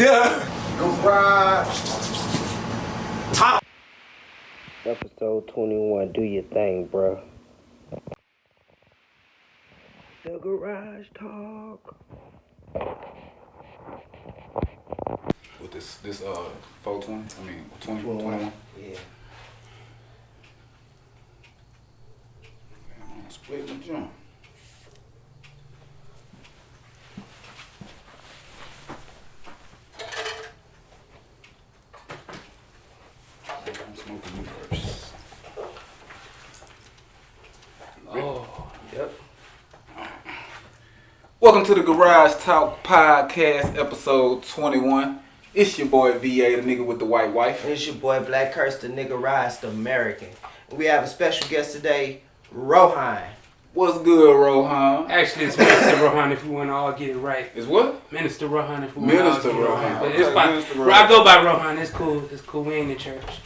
The Garage Talk. Episode 21, do your thing, bro. The Garage Talk. With this 420, 21. Yeah. I'm split the jump. I'm smoking you first. Oh, yep. Welcome to the Garage Talk Podcast, episode 21. It's your boy VA, the nigga with the white wife. And it's your boy Black Curse, the nigga rise, the American. We have a special guest today, Rohan. What's good, Rohan? Actually, it's Minister Rohan if we want to all get it right. It's what? Minister Rohan if we want to all Minister get it Rohan. right. But Okay, it's fine. Minister Bro, Rohan. I go by Rohan. It's cool. It's cool. We ain't in church.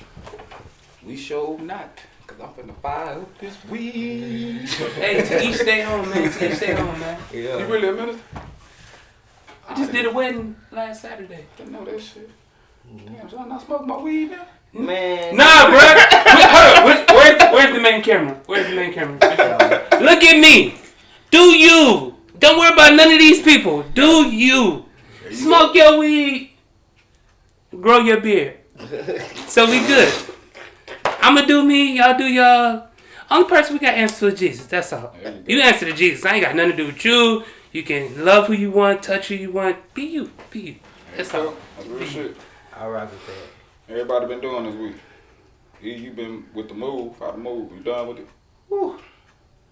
We sure not. Cause I'm finna fire up this weed. Hey, to each stay home, man. To each stay home, man. Yeah. You really a minister? I just did a wedding last Saturday. Didn't know that shit. Damn, so I'm not smoking my weed now? Man. Nah, bro. Hold on. Where's the main camera? Where's the main camera? Look at me. Do you? Don't worry about none of these people. Do you? Smoke your weed. Grow your beard. So we good. I'ma do me, y'all do y'all. Only person we got answer to is Jesus. That's all. You answer to Jesus. I ain't got nothing to do with you. You can love who you want, touch who you want. Be you. Be you. That's all. That's real shit. I rock with that. Everybody been doing this week. You been with the move, how the move. You done with it? Woo.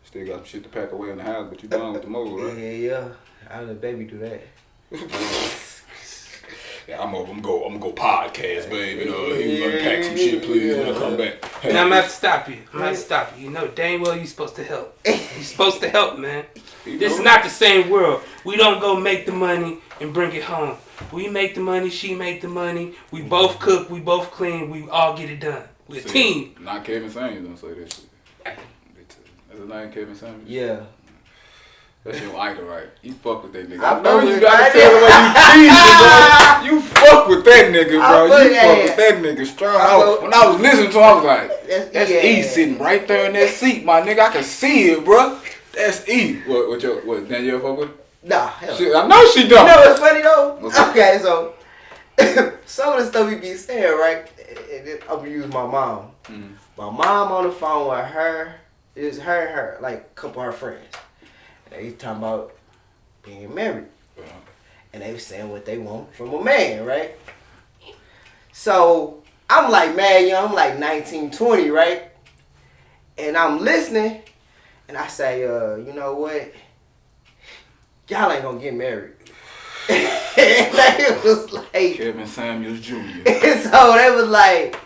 Still got some shit to pack away in the house, but you done with the move, right? Yeah. I let baby do that. Yeah, I'm gonna go podcast, baby. You unpack some shit, please, when I come back. Hey, Now I'm gonna have to stop you. I'm gonna have to stop you. You know dang well you supposed to help. You supposed to help, man. This is not the same world. We don't go make the money and bring it home. We make the money, she make the money. We both cook, we both clean, we all get it done. We're a team. Not Kevin Samuels don't say that shit. That's his name, Kevin Samuels? Yeah. That's your idol, right? You fuck with that nigga. I I know fuck you with gotta that. tell the way you teasing, bro. You fuck with that nigga, bro. fuck You fuck with that nigga strong. When I was listening to him, I was like, that's E sitting right there in that seat, my nigga. I can see it, bro. That's E. What Danielle fuck with? Nah, hell. Shit, I know she don't. You know what's funny though? What's up? Okay, so some of the stuff we be saying, right? I'm gonna use my mom. Mm. My mom on the phone with her, it's her and her, like a couple of her friends. They talking about being married. And they was saying what they want from a man, right? So I'm like mad young, I'm like 19, 20, right? And I'm listening and I say, you know what? Y'all ain't gonna get married. And they was like Kevin Samuels Jr. and so they was like,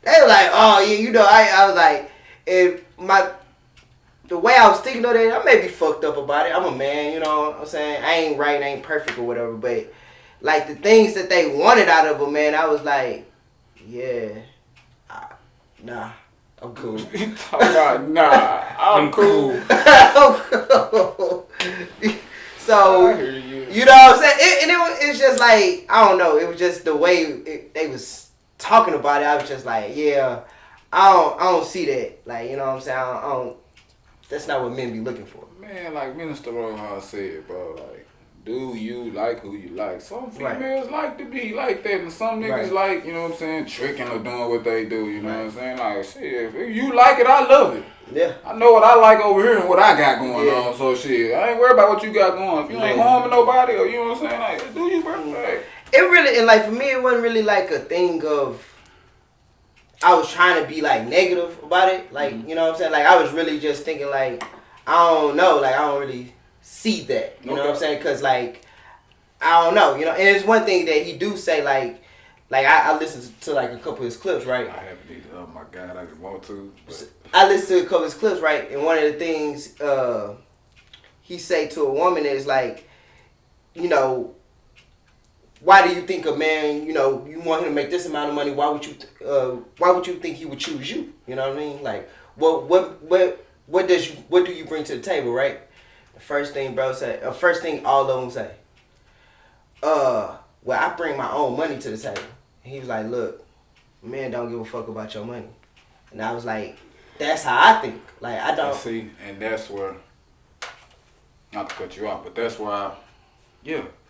oh yeah, you know, I was like, the way I was thinking of that, I may be fucked up about it. I'm a man, you know what I'm saying? I ain't right, I ain't perfect or whatever, but like the things that they wanted out of a man, I was like, yeah, nah, I'm cool. He talking about, nah, I'm cool. I'm cool. So, I hear you. you know what I'm saying? It's just like, I don't know, it was just the way they was talking about it. I was just like, yeah, I don't see that. Like, you know what I'm saying? I don't that's not what men be looking for. Man, like Minister Rohan said, bro, like, do you like who you like? Some females like to be like that, and some niggas like, you know what I'm saying, tricking or doing what they do, you know what I'm saying? Like, shit, if you like it, I love it. Yeah. I know what I like over here and what I got going on, so shit, I ain't worried about what you got going. If you ain't harming nobody, or you know what I'm saying, like, do you, bro? Like, It really, and like for me, it wasn't really like a thing of, I was trying to be like negative about it. Like, you know what I'm saying? Like, I was really just thinking like, I don't know, like, I don't really see that. You know what I'm saying? Because, like, I don't know, you know? And it's one thing that he do say, like I listened to, like, a couple of his clips, right? I haven't either. Oh, my God, I just want to. But. I listened to a couple of his clips, right? And one of the things he say to a woman is, like, you know, why do you think a man, you know, you want him to make this amount of money? Why would you think he would choose you? You know what I mean? Like, what do you bring to the table, right? The first thing bro say, first thing all of them say, well, I bring my own money to the table. And he was like, look, men don't give a fuck about your money. And I was like, that's how I think. Like, I don't. See, and that's where, not to cut you off, but that's why,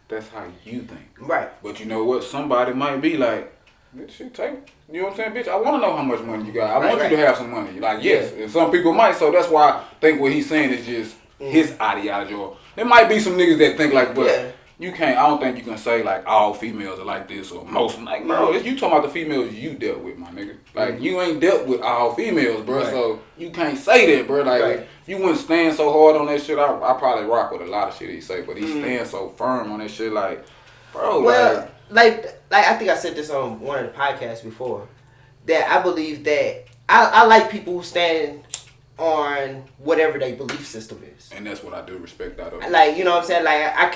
that's how you think. Right. But you know what? Somebody might be like, bitch, shit, take, you know what I'm saying? Bitch, I want to know how much money you got. I want you to have some money. Like, yes. And some people might, so that's why I think what he's saying is just his ideology. Or there might be some niggas that think like, but you can't, I don't think you can say like all females are like this or most. Like, bro, you talking about the females you dealt with, my nigga. Like, you ain't dealt with all females, bro. Right. So you can't say that, bro. Like, if you wouldn't stand so hard on that shit, I probably rock with a lot of shit he say, but he stands so firm on that shit, like, bro. Well, like I think I said this on one of the podcasts before, that I believe that I like people who stand on whatever their belief system is. And that's what I do respect out of it. Like, you know what I'm saying? Like, I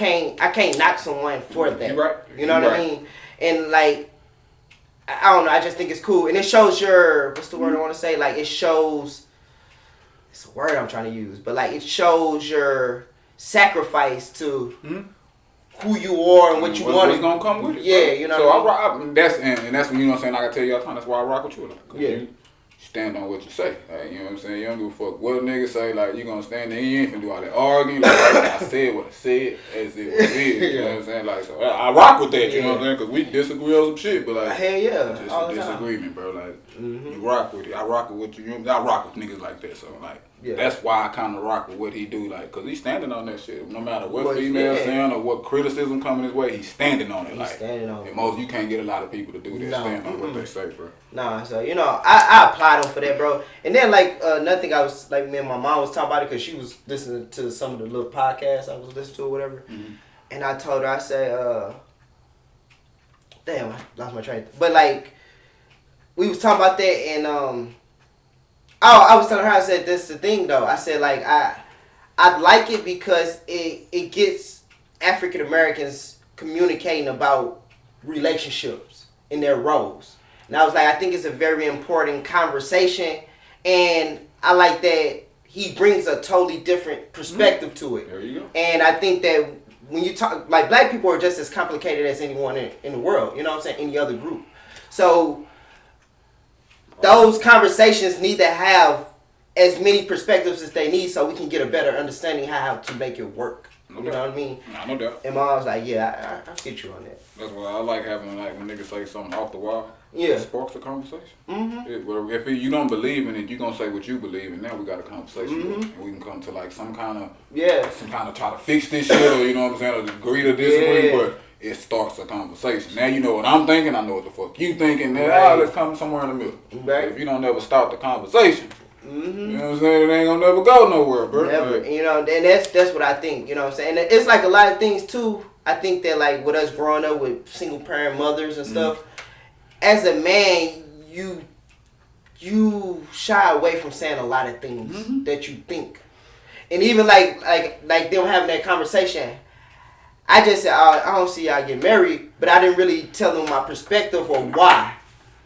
can't knock someone for that. Right. You know what I mean? And like, I don't know, I just think it's cool. And it shows your, what's the word I want to say? Like, it shows, it's a word I'm trying to use, but like, it shows your sacrifice to who you are and what you want. What's gonna come with it. Yeah, you know so what I mean? That's when, you know what I'm saying, like I tell you all the time, that's why I rock with you. Like, you stand on what you say. Like, you know what I'm saying? You don't give a fuck what a nigga say. Like, you gonna stand there, you ain't finna do all that arguing. Like, I said what I said, as it was is. You know what I'm saying? Like, so I rock with that, you know what I'm saying? Because we disagree on some shit, but like, hell yeah, just a disagreement, bro. Like, you rock with it. I rock with what you, I rock with niggas like that. So, like, that's why I kind of rock with what he do. Like, because he's standing on that shit. No matter what female saying or what criticism coming his way, he's standing on it. He's like, standing on it. And most, you can't get a lot of people to do that. Stand on what they say, bro. Nah, so, you know, I applied him for that, bro. And then, like, another thing I was, like, me and my mom was talking about it because she was listening to some of the little podcasts I was listening to or whatever. And I told her, I said, damn, I lost my train. But, like, we was talking about that and, I was telling her, I said, this is the thing, though. I said, like, I like it because it gets African Americans communicating about relationships in their roles. And I was like, I think it's a very important conversation. And I like that he brings a totally different perspective to it. There you go. And I think that when you talk, like, black people are just as complicated as anyone in the world. You know what I'm saying? Any other group. So those conversations need to have as many perspectives as they need so we can get a better understanding how to make it work. You know what I mean? Nah, no doubt. And mom was like, yeah, I'll get you on that. That's why I like having, like, when niggas say something off the wall. Yeah. It sparks a conversation. If you don't believe in it, you're going to say what you believe in. Now we got a conversation. And we can come to, like, some kind of try to fix this shit or, you know what I'm saying, or agree to disagree. But it starts a conversation. Now you know what I'm thinking. I know what the fuck you thinking. Now let's come somewhere in the middle. Right. If you don't ever start the conversation, you know what I'm saying, it ain't gonna never go nowhere, bro. Never. You know, and that's what I think. You know what I'm saying. And it's like a lot of things too. I think that, like, with us growing up with single parent mothers and stuff, as a man, you shy away from saying a lot of things that you think, and even like them having that conversation. I just said, I don't see y'all get married, but I didn't really tell them my perspective or why.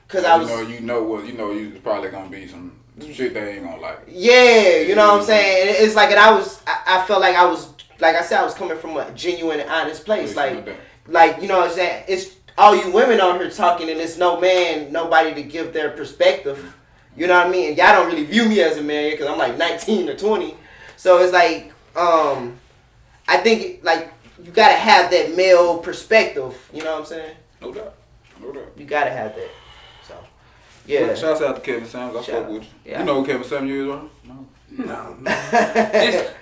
Cause I was, you probably gonna be some shit they ain't gonna like. Yeah, you know what I'm saying? It's like, and I felt like I was, like I said, I was coming from a genuine and honest place. Like, you know what I'm saying? It's all you women on here talking, and it's nobody to give their perspective. You know what I mean? And y'all don't really view me as a man because I'm like 19 or 20. So it's like, I think, like, you gotta have that male perspective. You know what I'm saying? No doubt. You gotta have that. So, yeah. Shouts out to Kevin Samuels. I fuck with you. Yeah. You know who Kevin Samuels is, right? No.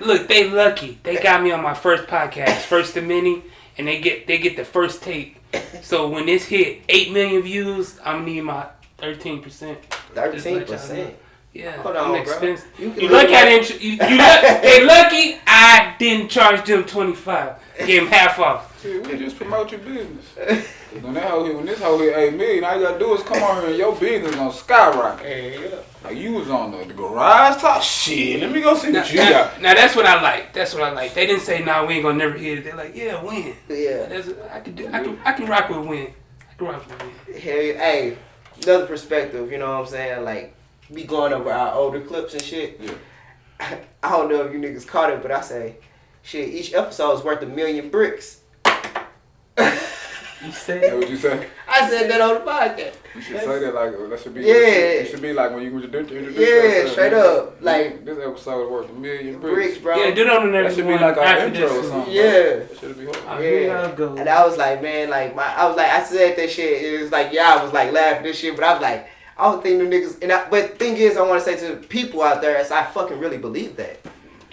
Look, they lucky. They got me on my first podcast, First to Many, and they get the first take. So when this hit 8 million views, I'm gonna need my 13%. 13%. Yeah, hold on, I'm expensive. Bro. You lucky I didn't. They lucky I didn't charge them $25. Gave them half off. See, we just promote your business. When this hoe hit 8 million, all you gotta do is come on here and your business gonna skyrocket. Yeah. Like, you was on the garage top shit. Let me go see what you got. Now that's what I like. They didn't say, "Nah, we ain't gonna never hit it." They're like, "Yeah, win." Yeah. I can rock with win. Hey, another perspective. You know what I'm saying? Like, we going over our older clips and shit. Yeah. I don't know if you niggas caught it, but I say, shit, each episode is worth 1 million bricks. You say that? What you say? I said that on the podcast. You should say that like that should be. Yeah. It should be like when you introduce Yeah, straight up. Like this episode is worth $1 million bricks, bro. Yeah, do that on that should be like our intro or something. Yeah. That should be hard. Yeah. And I was like, man, like I said that shit. It was like, yeah, I was like laughing this shit, but I was like, I don't think them niggas. But thing is, I want to say to the people out there, is I fucking really believe that.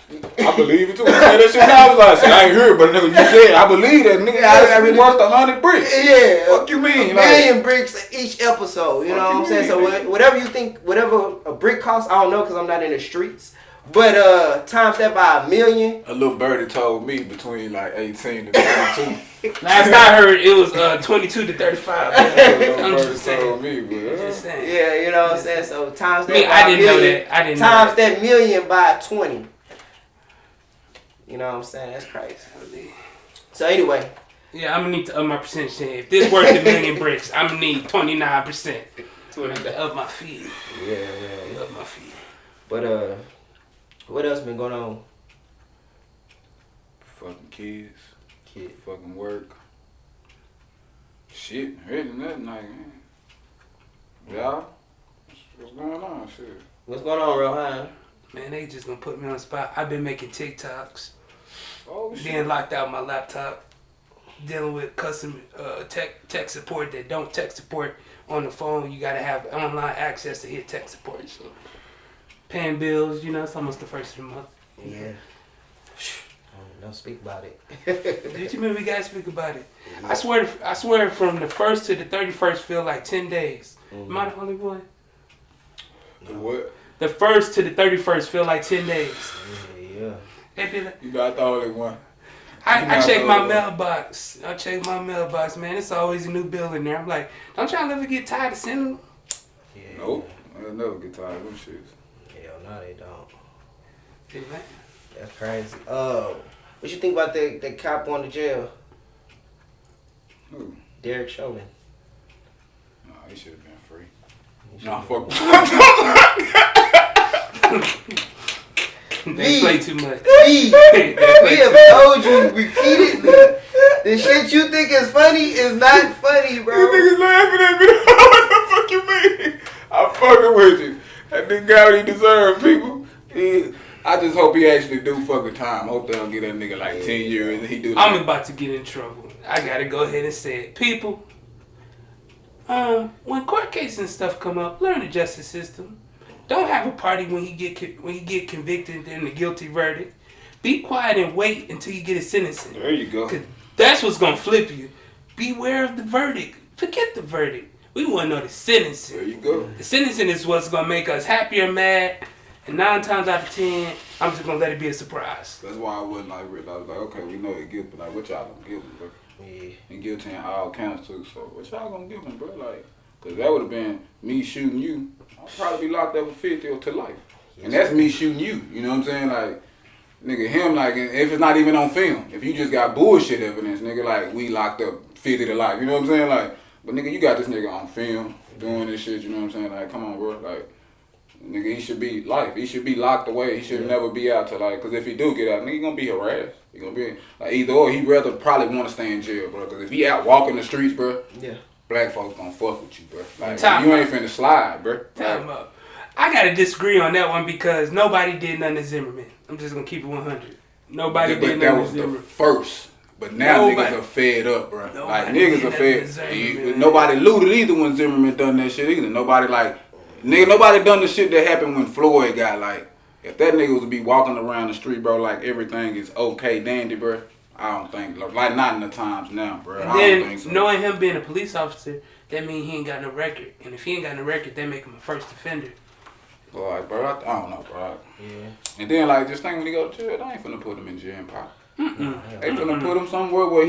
I believe it too. I said that shit. I was like, I ain't heard, but nigga, you said I believe that nigga. I really worth 100 bricks. Yeah. Fuck you mean? $1 million bricks each episode. You know what I'm saying? So whatever you think, whatever a brick costs, I don't know because I'm not in the streets. But times that by $1 million. A little birdie told me between like 18 to 22. Last I heard, it was 22 to 35. I'm just saying. Yeah, you know what I'm saying? So times that by I didn't $1 million, know that. I didn't times know that. that $1 million by 20. You know what I'm saying? That's crazy. So anyway. Yeah, I'm going to need to up my percentage then. If this worth $1 million bricks, I'm going to need 29%. To up my fee. Yeah. Up my fee. But what else been going on? Fucking kids. Fucking work. Shit. Really nothing like, man. Y'all? What's going on? Shit. What's going on, Rohan? Man, they just going to put me on the spot. I've been making TikToks. Oh, shit. Being locked out my laptop. Dealing with customer tech support that don't tech support on the phone. You got to have online access to hit tech support. So paying bills, you know, it's almost the first of the month. Yeah. Don't speak about it. Did you mean we gotta speak about it? Yeah. I swear from the 1st to the 31st feel like 10 days. Am I the only one? The what? The 1st to the 31st feel like 10 days. Yeah. They be like, you got the only one. I check my mailbox. I check my mailbox, man. It's always a new bill in there. I'm like, don't y'all ever get tired of sending them? Yeah. Nope. I'll never get tired of them shits. Hell no, they don't. Hey, man. That's crazy. What you think about that cop on the jail? Who? Derek Chauvin. No, he should have been free. Nah, fuck. They play too much. We have told you repeatedly. The shit you think is funny is not funny, bro. You niggas laughing at me. What the fuck you mean? I'm fucking with you. That nigga got what he deserved, people. I just hope he actually do fucking time. I hope they don't get that nigga like 10 years and he do. I'm about to get in trouble. I gotta go ahead and say it. People, when court cases and stuff come up, learn the justice system. Don't have a party when you get convicted and the guilty verdict. Be quiet and wait until you get a sentencing. There you go. 'Cause that's what's gonna flip you. Beware of the verdict. Forget the verdict. We want to know the sentencing. There you go. The sentencing is what's gonna make us happy or mad. And 9 times out of 10, I'm just gonna let it be a surprise. That's why I wasn't like real. I was like, okay, we know they're guilty, but like, what y'all gonna give them, bro? Yeah. And guilty in all counts too. So what y'all gonna give them, bro? Like, cause that would have been me shooting you. I'd probably be locked up for 50 or to life. And that's me shooting you. You know what I'm saying? Like, nigga, him like, if it's not even on film, if you just got bullshit evidence, nigga, like we locked up 50 to life. You know what I'm saying? Like, but nigga, you got this nigga on film doing this shit. You know what I'm saying? Like, come on, bro. Like. Nigga, he should be life. He should be locked away. He should never be out to like, cause if he do get out, nigga, he gonna be harassed. He gonna be like either or. He rather probably want to stay in jail, bro. Cause if he out walking the streets, bro, black folks gonna fuck with you, bro. Like you ain't finna slide, bro. Time up. I gotta disagree on that one because nobody did nothing to Zimmerman. I'm just gonna keep it 100. Nobody did nothing to Zimmerman. That was the first. But now niggas are fed up, bro. Like niggas are fed. Nobody looted either when Zimmerman done that shit either. Nobody like. Nigga, nobody done the shit that happened when Floyd got like, if that nigga was to be walking around the street, bro, like everything is okay, dandy, bro. I don't think, like not in the times now, bro. And I then don't think so. Knowing him being a police officer, that means he ain't got no record. And if he ain't got no record, they make him a first offender. But like, bro, I don't know, bro. Yeah. And then like, just think when he go to jail, they ain't finna put him in jail and pop. They finna put him somewhere where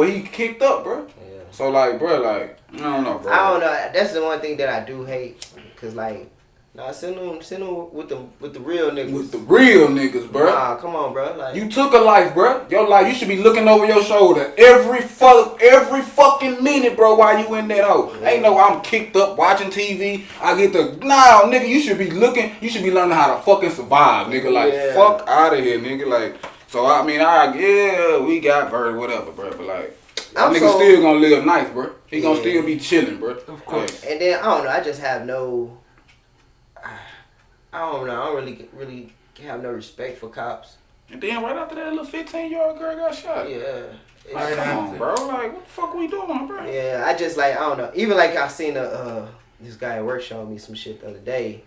he kicked up, bro. Yeah. So like, bro, like, I don't know, bro. I don't know. That's the one thing that I do hate, cause like, nah, send them with the real niggas. With the real niggas, bro. Nah, come on, bro. Like, you took a life, bro. Your life, you should be looking over your shoulder every fucking minute, bro, while you in that hole. Ain't no I'm kicked up watching TV. I get the nigga. You should be looking. You should be learning how to fucking survive, nigga. Like fuck out of here, nigga. Like, so I mean, we got verdict, whatever, bro. But like, I'm nigga so, still gonna live nice, bro. He gonna still be chilling, bro. Of course. And then I don't know. I just have no. I don't know. I don't really have no respect for cops. And then right after that, little 15-year-old girl got shot. Yeah. Like, come on, bro. Like, what the fuck we doing, bro? Yeah, I just like, I don't know. Even like I seen this guy at work showing me some shit the other day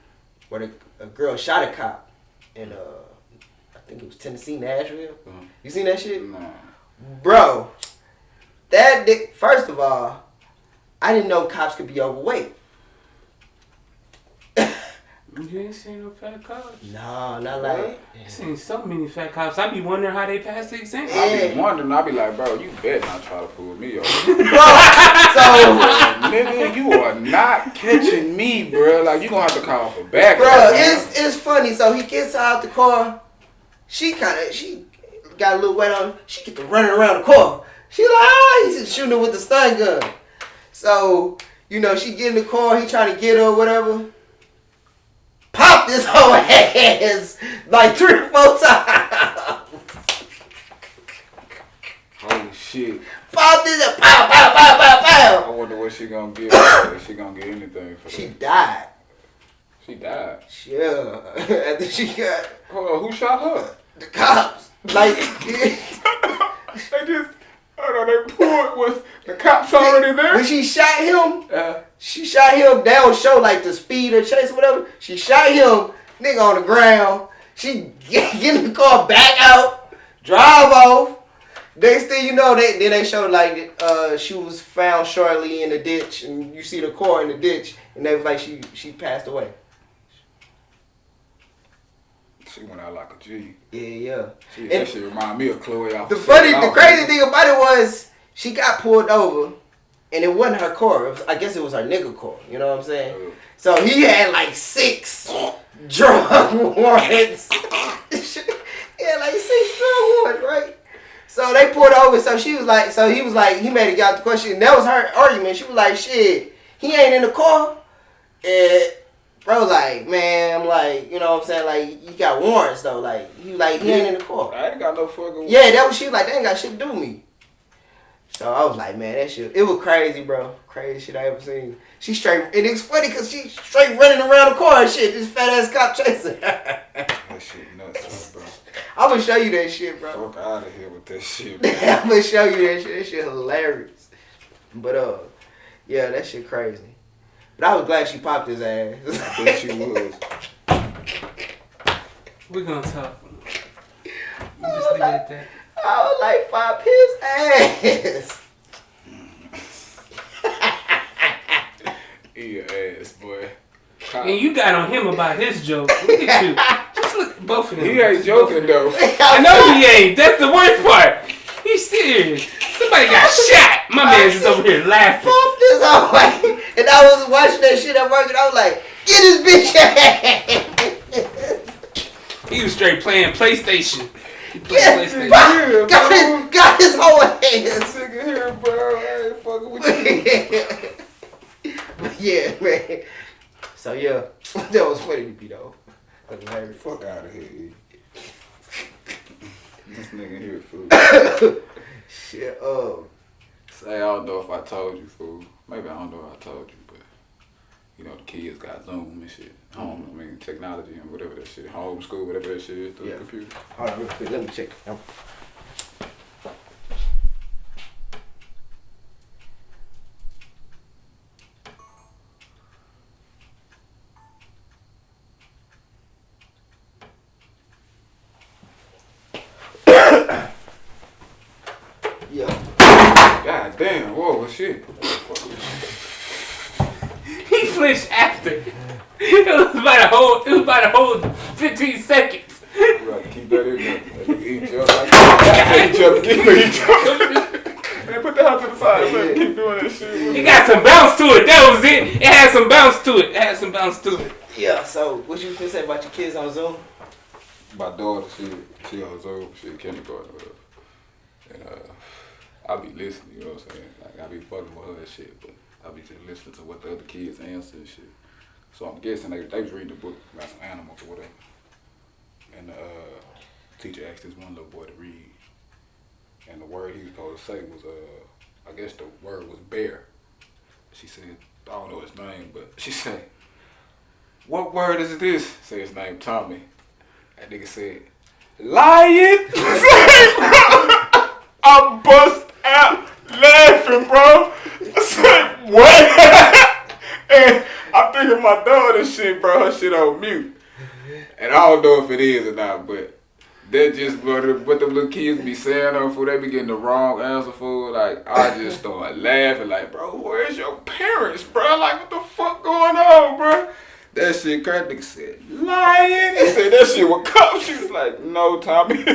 where a girl shot a cop in I think it was Tennessee, Nashville. You seen that shit? Nah. Bro, that dick, first of all, I didn't know cops could be overweight. You ain't seen no fat cops? No, not like. I seen so many fat cops. I be wondering how they pass the exam. I be wondering, I be like, bro, you better not try to pull me over. Bro, so. Nigga, you are not catching me, bro. Like, you gonna have to call for backup. Bro, it's funny. So he gets out the car. She got a little weight on. She get to running around the car. She like, he's shooting her with the stun gun. So, you know, she get in the car. He trying to get her or whatever. Pop this whole ass like 3 or 4 times. Holy shit. Pop this and pow, pow, pow, pow, I pow. wonder what she gonna get. If she gonna get anything for She that. died. She died. Yeah. After she got Hold on, who shot her? the cops. Like, They just, hold on, they pulled, was the cops already there? when she shot him, she shot him. They don't show like the speed or chase or whatever. She shot him, nigga on the ground. She get in the car, back out, drive off. Next thing you know, then they showed like she was found shortly in the ditch, and you see the car in the ditch, and they was like she passed away. She went out like a G. Yeah. That shit remind me of Chloe off The crazy thing about it was she got pulled over, and it wasn't her car. I guess it was her nigga car. You know what I'm saying? So he had like 6 drug warrants. He had like 6 drug warrants, right? So they pulled over. So he was like, he made it get out the question. And that was her argument. She was like, shit, he ain't in the car. And bro, like, man, I'm like, you know what I'm saying? Like, you got warrants though. Like, he ain't in the car. I ain't got no fucking warrants. Yeah, that was she was like, they ain't got shit to do with me. So I was like, man, that shit, it was crazy, bro. Crazy shit I ever seen. She straight, and it's funny because she straight running around the car and shit. This fat ass cop chasing. That shit nuts, bro. I'm gonna show you that shit, bro. Fuck out of here with that shit, bro. I'm gonna show you that shit. That shit hilarious. But yeah, that shit crazy. But I was glad she popped his ass. I bet she was. We're gonna talk. You just leave it at that. I was like, pop his ass. Eat your ass, boy. And you got on him about his joke. Look at you. Just look at both of them. He ain't joking though. I know he ain't. That's the worst part. He's serious. Somebody got shot. My man's just over here laughing. Pop this away. And I was watching that shit at work and I was like, get this bitch ass. He was straight playing PlayStation. He played Yeah, PlayStation. got his whole ass. Nigga here, bro. I ain't fucking with you. Yeah, man. So yeah, that was funny to me though. Fuck out of here, E. This nigga here, fool. Shit, Say, I don't know if I told you, fool. Maybe I don't know if I told you, but you know the kids got Zoom and shit. Home, I mean technology and whatever that shit. Homeschool, whatever that shit is through the computer. hold on real quick, let me check. God damn, whoa, shit. He flinched after. It was about a whole 15 seconds. You got to keep that in there. Eat you up like that. Eat you up, eat up. Man, put the house to the side. Man, keep doing that shit. It got some bounce to it. That was it. It had some bounce to it. Yeah, so what you finna say about your kids on Zoom? My daughter, she on Zoom, she in kindergarten with her. And I be listening, you know what I'm saying? Like, I be fucking with her and shit, but I be just listening to what the other kids answer and shit. So I'm guessing they was reading a book about some animals or whatever. And the teacher asked this one little boy to read. And the word he was supposed to say was I guess the word was bear. She said, I don't know his name, but she said, what word is this? Say his name, Tommy. That nigga said, lion. I bust out laughing, bro. I said, what? And I figured my daughter shit, bro, her shit on mute. And I don't know if it is or not, but that just what the little kids be saying on food, they be getting the wrong answer for. Like, I just start laughing, like, bro, where's your parents, bro? Like, what the fuck going on, bro? That shit, crack nigga said, lion. He said that shit would come. She was like, no, Tommy.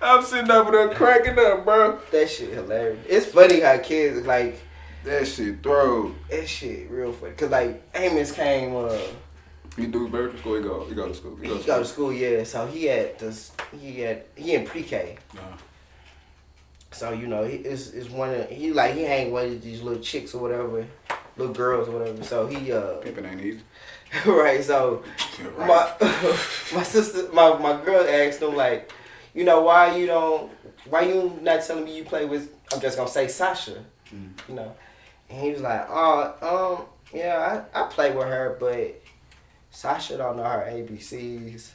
I'm sitting over there cracking up, bro. That shit hilarious. It's funny how kids, like, that shit throw. That shit real funny. Cause like Amos came, he do better to school. He go to school. He go to school, yeah. So he in pre-K. So you know it's one of he hang with these little chicks or whatever, little girls or whatever. So he pimping ain't easy. Right. So right. my girl asked him like, you know why you not telling me you play with, I'm just gonna say Sasha, you know, and he was like, yeah, I play with her, but Sasha don't know her ABCs,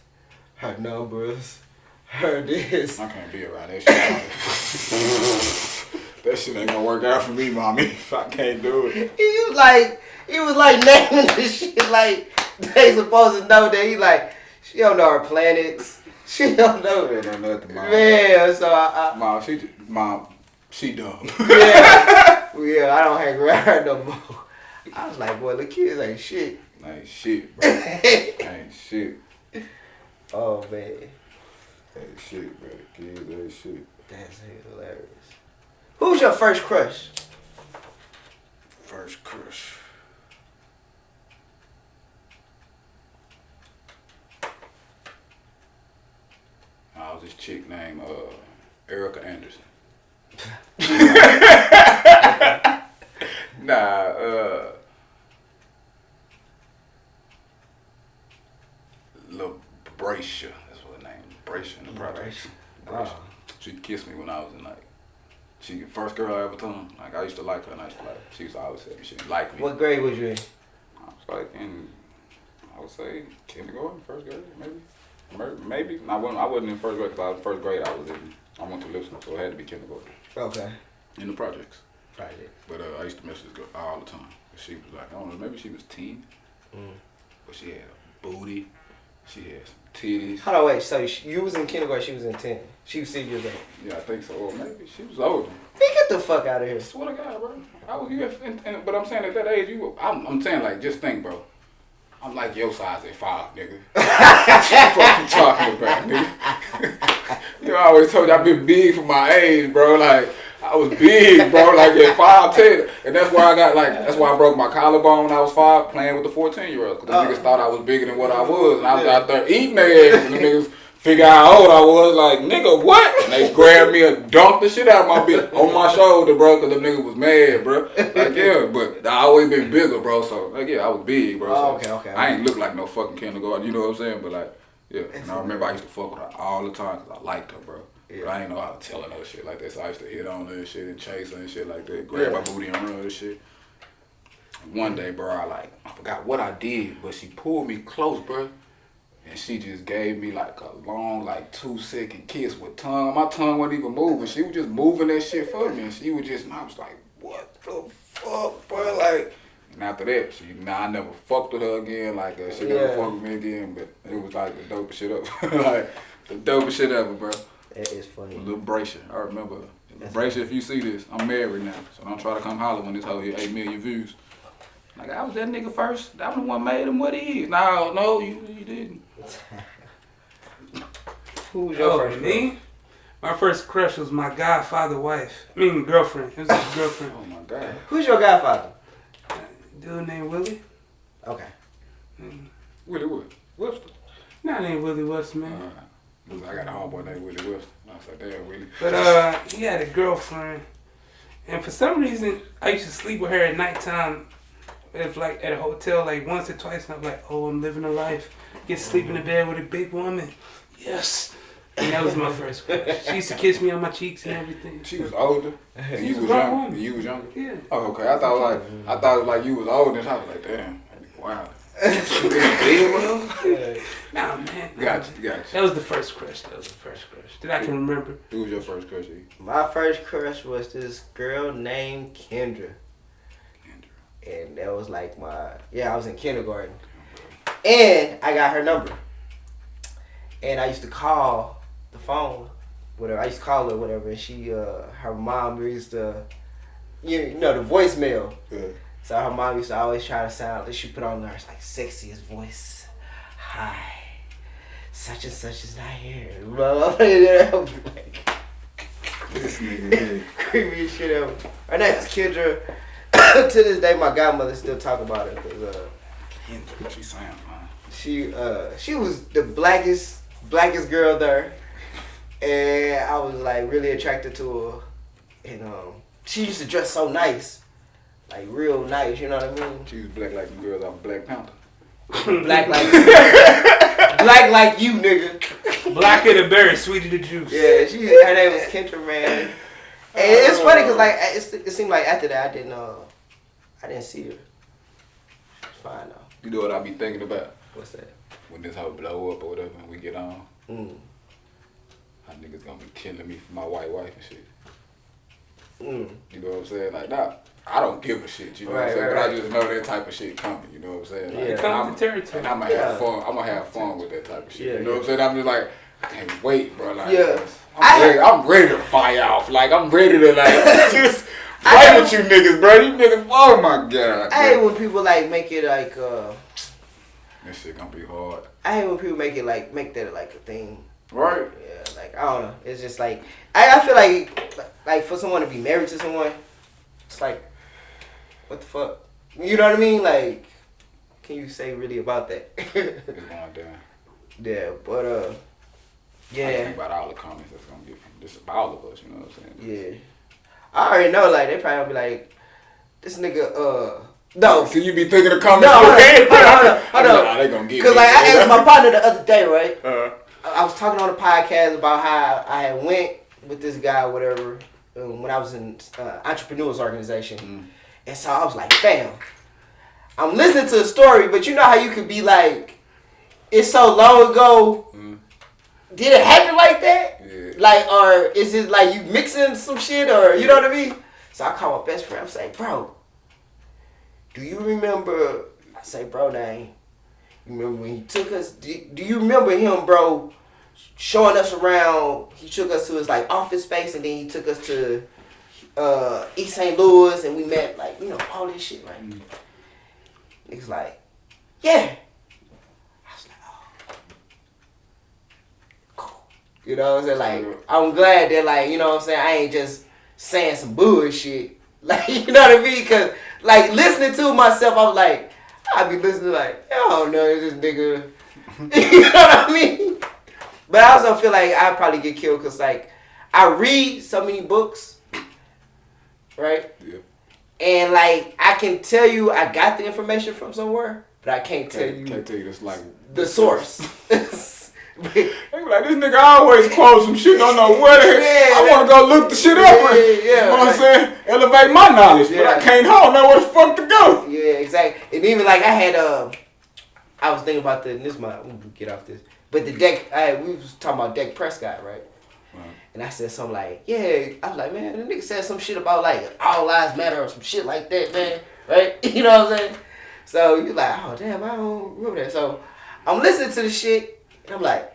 her numbers, her this. I can't be around that shit. That shit ain't gonna work out for me, mommy. If I can't do it. He was like naming this shit like they supposed to know that he like, she don't know her planets. She don't know. She don't know nothing, mom. Man, so Mom, she dumb. Yeah, I don't hang around her no more. I was like, boy, the kids ain't shit. Ain't shit, bro. Ain't shit. Oh, man. Ain't shit, bro. Kids ain't shit. That's hilarious. Who's your first crush? First crush. I was this chick named Erica Anderson. Little Bracia, that's what her name is. Bracia in the project. Wow. She kissed me when I was in she first girl I ever told. Like I used to like her and I used to like her. She used to always tell me she didn't like me. What grade was you in? I was like in, I would say kindergarten, first grade, maybe. I wasn't in first grade because first grade I went to Lipscomb, so it had to be kindergarten. Okay. In the projects. Project. But I used to mess with this girl all the time. She was like, I don't know, maybe she was 10. But she had a booty. She had some titties. Hold on, wait. So you was in kindergarten, she was in 10. She was 6 years old. Yeah, I think so. Or maybe she was older. Man, get the fuck out of here. I swear to God, bro. But I'm saying at that age, I'm saying like, just think, bro. I'm like your size at 5, nigga. What you talking about, nigga? You know, I always told you I've been big for my age, bro. Like, I was big, bro, like at 5'10", and that's why I broke my collarbone when I was 5, playing with the 14-year-olds, because the niggas thought I was bigger than what I was, and I was out there eating their ass, and the niggas figure out how old I was, like, nigga, what? And they grabbed me and dunked the shit out of my bitch on my shoulder, bro, because the nigga was mad, bro. Like, yeah, but I always been bigger, bro, so, like, yeah, I was big, bro. So okay. I ain't look like no fucking kindergarten, you know what I'm saying? But, like, yeah, and I remember I used to fuck with her all the time because I liked her, bro. Yeah. But I ain't know how to tell her no shit like that, so I used to hit on her and shit and chase her and shit like that, grab her booty and run and shit. And one day, bro, I forgot what I did, but she pulled me close, bro, and she just gave me like a long, like 2-second kiss with tongue. My tongue wasn't even moving. She was just moving that shit for me, and she was just, and I was like, what the fuck, bro? Like, and after that, I never fucked with her again. Like, she never fucked with me again, but it was like the dopest shit ever. Like, the dopest shit ever, bro. That is funny. Little Bracia, I remember. Bracia, if you see this, I'm married now, so don't try to come holler when this hoe hit 8 million views. Like, I was that nigga first. I'm the one made him what he is. No, you didn't. Who was your first me? My first crush was my godfather wife. Girlfriend. It was his girlfriend. Oh my God. Who's your godfather? Dude named Willie. Okay. Willie what? Webster? Nah, named Willie Webster, man. I got a homeboy named Willie Webster. I was like, damn, Willie. But he had a girlfriend, and for some reason, I used to sleep with her at nighttime, if like at a hotel, like once or twice, and I'm like, oh, I'm living a life. Get to sleep in the bed with a big woman. Yes. And that was my first crush. She used to kiss me on my cheeks and everything. She was older. She You was was a grown younger. woman. You was younger. Yeah. Oh, okay. I thought it was like you was older. And I was like, damn. Wow. You big well? Nah, man. Gotcha. That was the first crush. That I can remember. Who was your first crush? My first crush was this girl named Kendra. And that was like I was in kindergarten. And I got her number. And I used to call the phone, whatever. I used to call her, whatever. And she, her mom used to, you know, the voicemail. Yeah. So her mom used to always try to sound, she put on her like sexiest voice. Hi, such and such is not here. Blah, blah, blah. Like, This nigga. creepy as shit ever. Her name is Kendra. To this day, my godmother still talk about her because Kendra, she sound fine. she was the blackest girl there, and I was like really attracted to her. And she used to dress so nice, like real nice. You know what I mean? She was black like the girls off Black Panther. Black like you, nigga. Blacker the berry, sweeter the juice. Yeah, her name was Kendra, man. And it's funny because like it seemed like after that I didn't see her. She's fine though. You know what I be thinking about? What's that? When this hoe blow up or whatever and we get on, Mm. how niggas gonna be killing me for my white wife and shit. Mm. You know what I'm saying? Like, nah, I don't give a shit, you know what I'm saying? Right. But I just know that type of shit coming, you know what I'm saying? Like, Yeah. It comes to territory. and I'm gonna have fun. I'm gonna have fun with that type of shit. Yeah, you know what I'm saying? I'm just like, I can't wait, bro. Like, Yeah. I'm ready to fire off. Like, I'm ready to like just fight with you niggas, bro. You niggas, oh my god. I hate bro. when people like make it like This shit gonna be hard. I hate when people make that like a thing. Right? Yeah, like I don't know. It's just like I feel like for someone to be married to someone, it's like what the fuck? You know what I mean? Like, can you say really about that? It's going down. Yeah, but I yeah, think about all the comments that's gonna get from just about all of us, you know what I'm saying? yeah. I already know. Like they probably be like, this nigga. No. So you be thinking of comments? No, hold on. Nah, they gonna get Because me. like I asked my partner the other day, right? Uh-huh. I was talking on the podcast about how I had went with this guy, whatever, when I was in entrepreneurs organization, and so I was like, "Fam, I'm listening to the story, but you know how you could be like, it's so long ago. Did it happen like that? Yeah. Like, or is it like you mixing some shit, or you know what I mean?" So I call my best friend. I'm saying, "Bro, do you remember?" I say, "Bro, name. You remember when he took us? Do you remember him, bro, showing us around? He took us to his like office space, and then he took us to East St. Louis, and we met like all this shit, right?" Niggas like, "Yeah." I was like, "Oh, cool." You know what I'm saying? Like, I'm glad that like what I'm saying, I ain't just saying some bullshit. Like, you know what I mean? Cause like listening to myself, I'm like, I be listening like, I don't know, this nigga. You know what I mean? But I also feel like I'd probably get killed because like I read so many books, right? Yeah. And like I can tell you I got the information from somewhere, but I can't tell you this like the source. They be like, this nigga always quote some shit, don't know where the hell. I want to go look the shit up. Yeah. You know what I'm saying? Elevate my knowledge, but I can't. I don't know where the fuck to go. Yeah, exactly. And even like I had I was thinking about this month. I'm gonna get off this, but the deck. We was talking about Dak Prescott, right? And I said something like, yeah. I was like, man, the nigga said some shit about like all lives matter or some shit like that, man. Right? You know what I'm saying? So you're like, oh damn, I don't remember that. So I'm listening to the shit. And I'm like,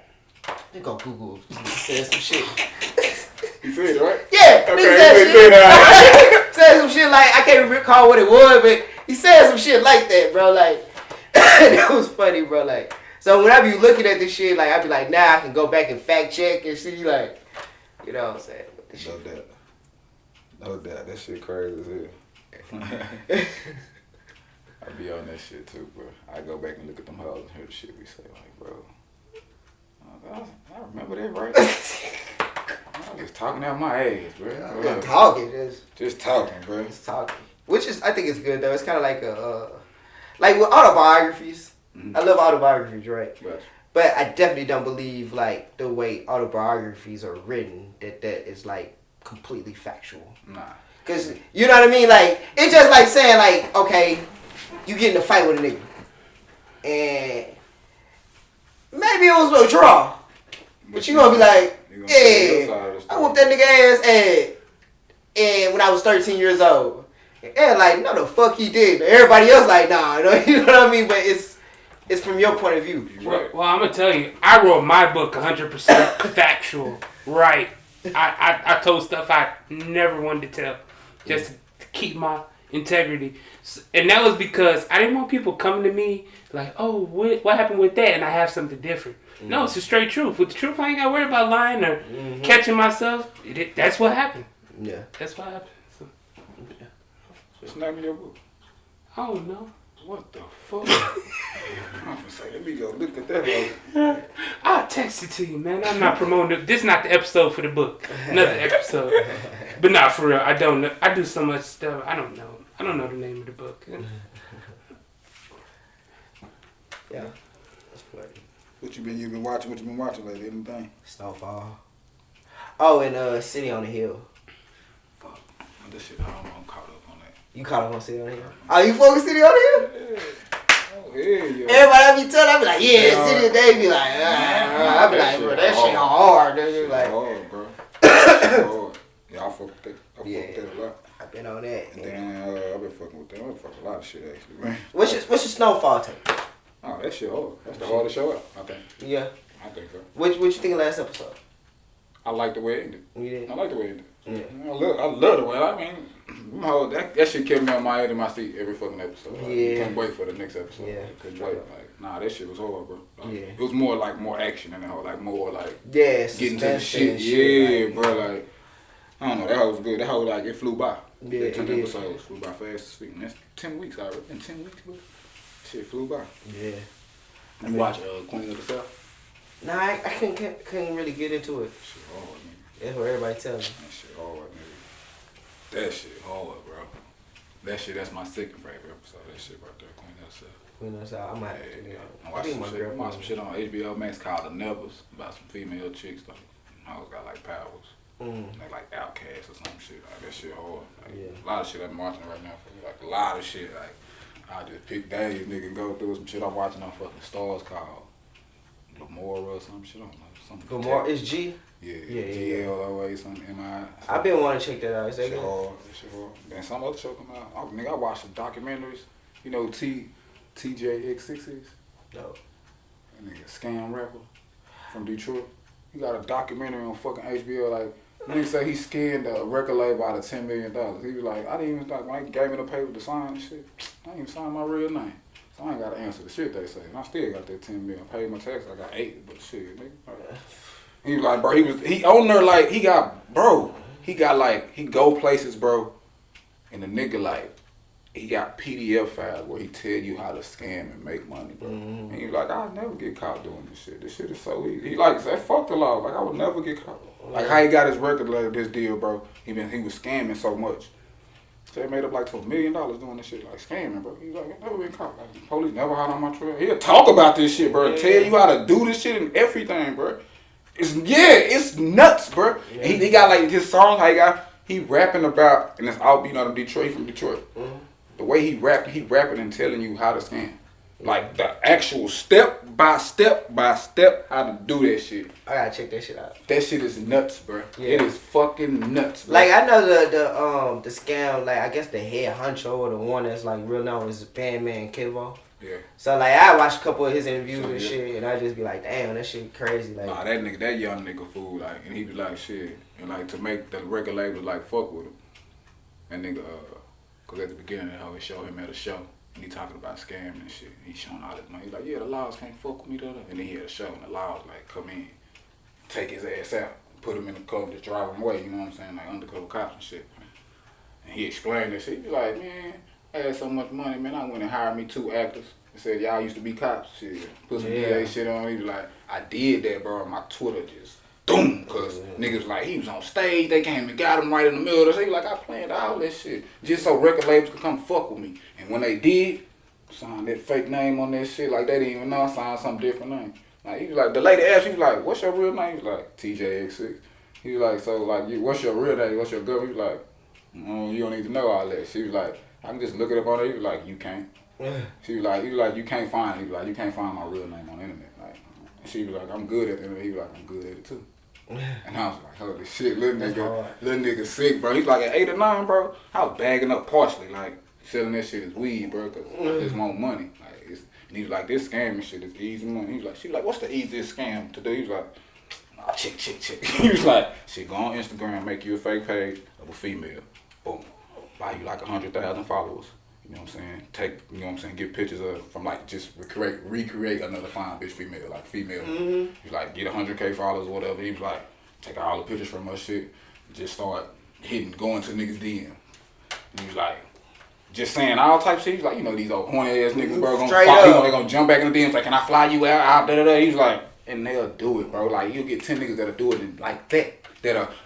let me go Google. He said some shit. You said it, right? Yeah, Okay, he said he shit. said Said some shit like, I can't recall what it was, but he said some shit like that, bro. Like, that was funny, bro. Like, so when I be looking at this shit, like, I be like, nah, I can go back and fact check and see, like, you know what I'm saying? No doubt. That shit crazy as hell. I be on that shit too, bro. I go back and look at them hoes and hear the shit we say, like, bro. I remember that, right? I was just talking out my ass, bro. Just talking, just talking, bro. Just talking. Which is, I think it's good, though. It's kind of like like with autobiographies. I love autobiographies, right? Gotcha. But I definitely don't believe like the way autobiographies are written that is like completely factual. Nah. Cause you know what I mean? Like it's just like saying like, okay, you get in a fight with a nigga, and maybe it was a draw, but you gonna be like, yeah, I whooped that nigga ass and when I was 13 years old, and like, no, the fuck he did. Everybody else like, nah, you know what I mean? But it's from your point of view. Well, I'm gonna tell you, I wrote my book 100% factual, right? I told stuff I never wanted to tell, just to keep my integrity, and that was because I didn't want people coming to me like, oh, what happened with that, and I have something different. Mm-hmm. No, it's the straight truth. With the truth, I ain't got to worry about lying or catching myself. That's what happened. Yeah, that's what happened. So, yeah. What's the name of your book? I don't know. What the fuck? I'm gonna say, let me go look at that. I'll text it to you, man. I'm not promoting it. This is not the episode for the book. Another episode. But not for real. I don't know. I do so much stuff. I don't know. I don't know the name of the book. Yeah. That's funny. What you been watching? What you been watching lately? Anything? Snowfall. Oh, and City on the Hill. Fuck. This shit, I don't know. I'm caught up on that. You caught up on City on the Hill? Oh, you fuck with City on the Hill? Yeah. Oh, yeah. Everybody I be telling, I be like, yeah, City. They be like, I be like, bro, that shit hard. Nigga. Like, hard, bro. Hard. Yeah, I fuck with that. I fuck with that a lot. I've been on that. And then I've been fucking with that. I've been fucking a lot of shit actually, man. What's your Snowfall take? Oh, that shit hard. That's the hardest show out, I think. Yeah. I think so. What you think of last episode? I like the way it ended. You did? I like the way it ended. Yeah. I love the way. I mean, that shit kept me on my head in my seat every fucking episode. Like, yeah. Couldn't wait for the next episode. Yeah. Like, couldn't wait. Like, nah, that shit was hard, bro. Like, yeah. It was more like more action than that. Like more like getting to the shit. Yeah, like, bro. Like I don't know. That hoe was good. That hoe like it flew by. Yeah, 10 episodes flew by fast as speaking. That's 10 weeks already. In 10 weeks, bro. Shit flew by. Yeah. You watch Queen of the South? Nah, I couldn't really get into it. Shit hard, nigga. That's what everybody tells me. That shit hard, nigga. That shit hard, bro. That's my second favorite episode. That shit right there, Queen of the South. Queen of the South. I might have to, I'm watching some shit on HBO Max called The Nevers about some female chicks though. I always got like powers. They like outcasts or some shit. Like that shit hard. Like, a lot of shit I'm watching right now. Like a lot of shit. Like I just pick days, nigga, and go through some shit I'm watching on fucking Stars called Gamora or some shit. I don't know. Something. Gamora is G? Yeah. GLOA, something MI. I've been wanting to check that out. Is that shit hard. Then some other show come out. Oh, nigga, I watched some documentaries. You know TJX6 is? No. That nigga scam rapper from Detroit. He got a documentary on fucking HBO. Like, nigga say he scanned a record label out of $10 million. He was like, I didn't even think, when they gave me the paper to sign and shit, I didn't even sign my real name. So I ain't got to answer the shit they say. And I still got that $10 million. I paid my tax, I got 8, but shit, nigga. Like, he was like, bro, he on there like, he go places, bro, and the nigga like, he got PDF files where he tell you how to scam and make money, bro. And he was like, I'll never get caught doing this shit. This shit is so easy. He like said, fuck the law. Like I would never get caught. Like how he got his record like this deal, bro. He was scamming so much. So he made up like $12 million doing this shit, like scamming, bro. He's like, I never been caught. Like police never hot on my trail. He'll talk about this shit, bro. Tell you how to do this shit and everything, bro. It's nuts, bro. And he got like his song, he rapping about, and it's out, you know, from Detroit. The way he rapping and telling you how to scam. Like the actual step by step how to do that shit. I gotta check that shit out. That shit is nuts, bro. Yeah. It is fucking nuts, bro. Like I know the scam, like I guess the head honcho or the one that's like real known is Bandman Kivo. Yeah. So like I watched a couple of his interviews and shit, and I just be like, damn, that shit crazy. Like, nah, that young nigga fool, like, and he was like, shit, and like to make the record label like fuck with him, and nigga, cause at the beginning of how he showed him at a show, and he talking about scamming and shit, and he showing all this money. He's like, yeah, the laws can't fuck with me, da. And then he had a show, and the laws like come in, take his ass out, put him in the car, just drive him away. You know what I'm saying, like undercover cops and shit. And he explained that shit. He be like, man, I had so much money, man, I went and hired me 2 actors. He said, y'all used to be cops, shit. Put some DA shit on. He was like, I did that, bro. My Twitter just, boom. Because niggas like, he was on stage. They came and got him right in the middle. So he was like, I planned all that shit just so record labels could come fuck with me. And when they did, signed that fake name on that shit. Like, they didn't even know I signed some different name. Like, he was like, the lady asked, he was like, what's your real name? He was like, TJX6. He was like, so, like, what's your real name? What's your girl? He was like, you don't need to know all that. She was like, I can just look it up on there. He was like, you can't. She was like, you can't find it. He was like, you can't find my real name on the internet. Like, she was like, I'm good at the internet. He was like, I'm good at it too. And I was like, holy shit, little nigga sick, bro. He's like at 8 or 9, bro. I was bagging up partially, like, selling that shit as weed, bro, because I just want money. Like, and he was like, this scamming shit is easy money. He was like, she was like, what's the easiest scam to do? He was like, nah, chick. He was like, shit, go on Instagram, make you a fake page of a female. Boom. Buy you like 100,000 followers. You know what I'm saying? You know what I'm saying? Get pictures from like just recreate another fine bitch female, like female. Mm-hmm. He's like, get 100K followers or whatever. He was like, take all the pictures from her shit, just start going to niggas DM. And he was like, just saying all types of shit. He's like, you know, these old horny ass niggas, bro, they gonna jump back in the DMs like, can I fly you out, da-da-da. He's like, and they'll do it, bro. Like, you'll get 10 niggas that'll do it like that.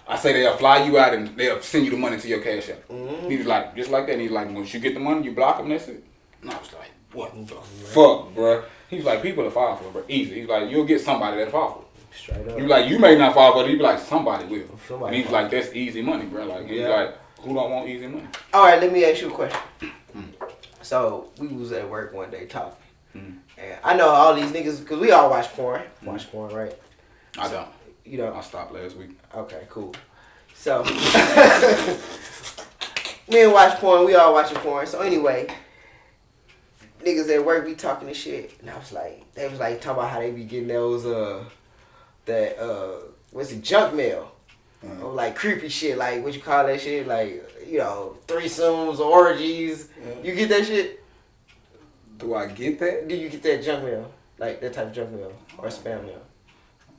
I say they'll fly you out and they'll send you the money to your cash app. Mm-hmm. He was like, just like that. And he's like, once you get the money, you block them, that's it. And I was like, what the fuck, bro? He was like, people will fall for it, bro. Easy. He's like, you'll get somebody that'll fall for it. Straight up. He was like, you may not fall for it. He be like, somebody will. And he's like, that's easy money, bro. Like, he's like, who don't want easy money? All right, let me ask you a question. So, we was at work one day talking. And I know all these niggas, because we all watch porn. Watch porn, right? I don't. You know, I stopped last week. Okay, cool. So, me and watch porn, we all watching porn. So anyway, niggas at work be talking this shit. And I was like, they was like talking about how they be getting those, what's it, junk mail. Or like creepy shit, like what you call that shit? Like, you know, threesomes, orgies. You get that shit? Do I get that? Do you get that junk mail? Like that type of junk mail or spam mail?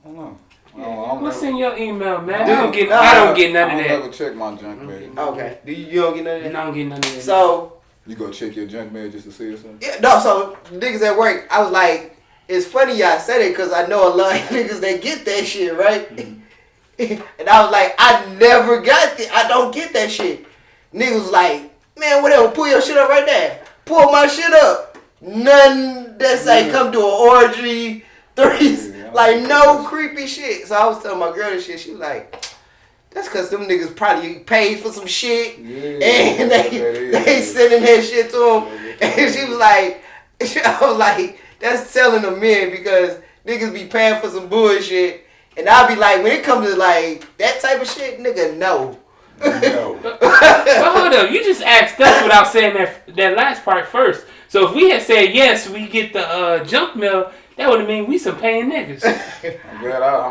I don't know. What's in your email, man? I don't get none of that. I never check my junk mail. Okay. You don't get none of that? I don't get none of that. So you go check your junk mail just to see or something? Yeah, no, so niggas at work, I was like, it's funny y'all said it because I know a lot of niggas that get that shit, right? And I was like, I never got that. I don't get that shit. Niggas was like, man, whatever, pull your shit up right there. Pull my shit up. None that say come to an orgy, threes, like no creepy shit. So I was telling my girl this shit. She was like, that's because them niggas probably paid for some shit and they sending that shit to them. And she was like, I was like, that's telling the men because niggas be paying for some bullshit. And I'll be like, when it comes to like that type of shit, nigga, no. But hold up, you just asked us without saying that last part first. So if we had said yes, we get the junk mail, that would have mean we some paying niggas. I'm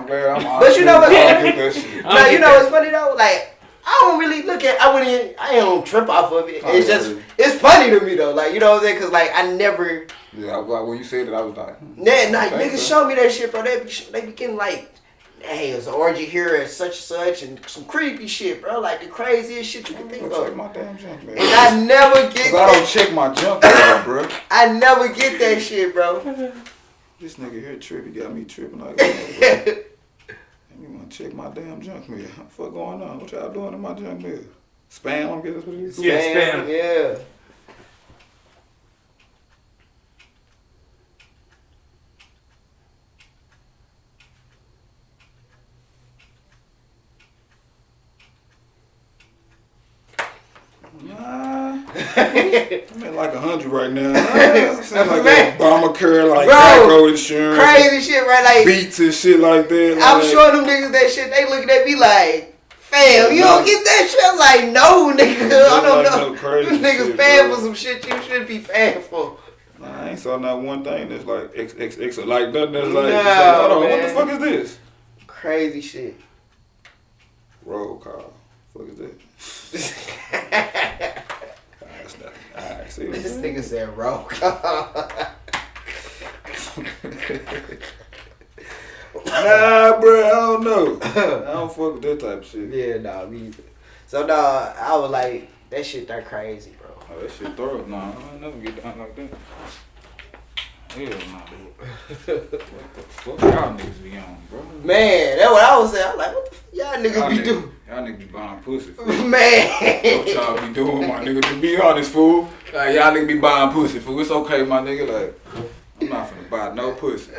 glad. But you know what? Now you know what's funny though? Like I don't really look at. I ain't gonna trip off of it. It's just it's funny to me though. Like you know what I'm saying? Cause like I never. Yeah, like when you said it, I was like. Yeah, like niggas show me that shit, bro. They be getting like. Hey, it's an orgy here at such and some creepy shit, bro. Like the craziest shit you can think of. Check my damn junk, man. And I never get that. I don't check my junk mail, bro. I never get that shit, bro. This nigga here tripping, got me tripping like that. You wanna check my damn junk mail? What the fuck going on? What y'all doing in my junk mail? Spam? I guess that's what it is. Yeah, spam. Yeah. I'm at like 100 right now. Sound like Obamacare, like bro, insurance, crazy shit, right? Like beats and shit like that. I'm showing them niggas that shit. They looking at me like, fam, you don't get that shit. I'm like, no, nigga, I don't know. You niggas paying for some shit you shouldn't be paying for. Nah, I ain't saw not one thing that's like XXX, like nothing that's like, no, hold on, what the fuck is this? Crazy shit. Roll call. Fuck is that? Alright, see this nigga said roll call. Nah, bro, I don't know. I don't fuck with that type of shit. Yeah, nah, me either. So, nah, I was like, that shit that crazy, bro. Oh, that shit thorough. Nah, I ain't never get down like that. Hell nah, dude. What the fuck y'all niggas be on, bro? Man, that's what I was saying. I was like, what the fuck y'all niggas be doing? Y'all niggas be buying pussy. Fool. Man. What y'all be doing, my nigga? To be honest, fool. Like, y'all niggas be buying pussy, fool. It's okay, my nigga. Like, I'm not finna buy no pussy.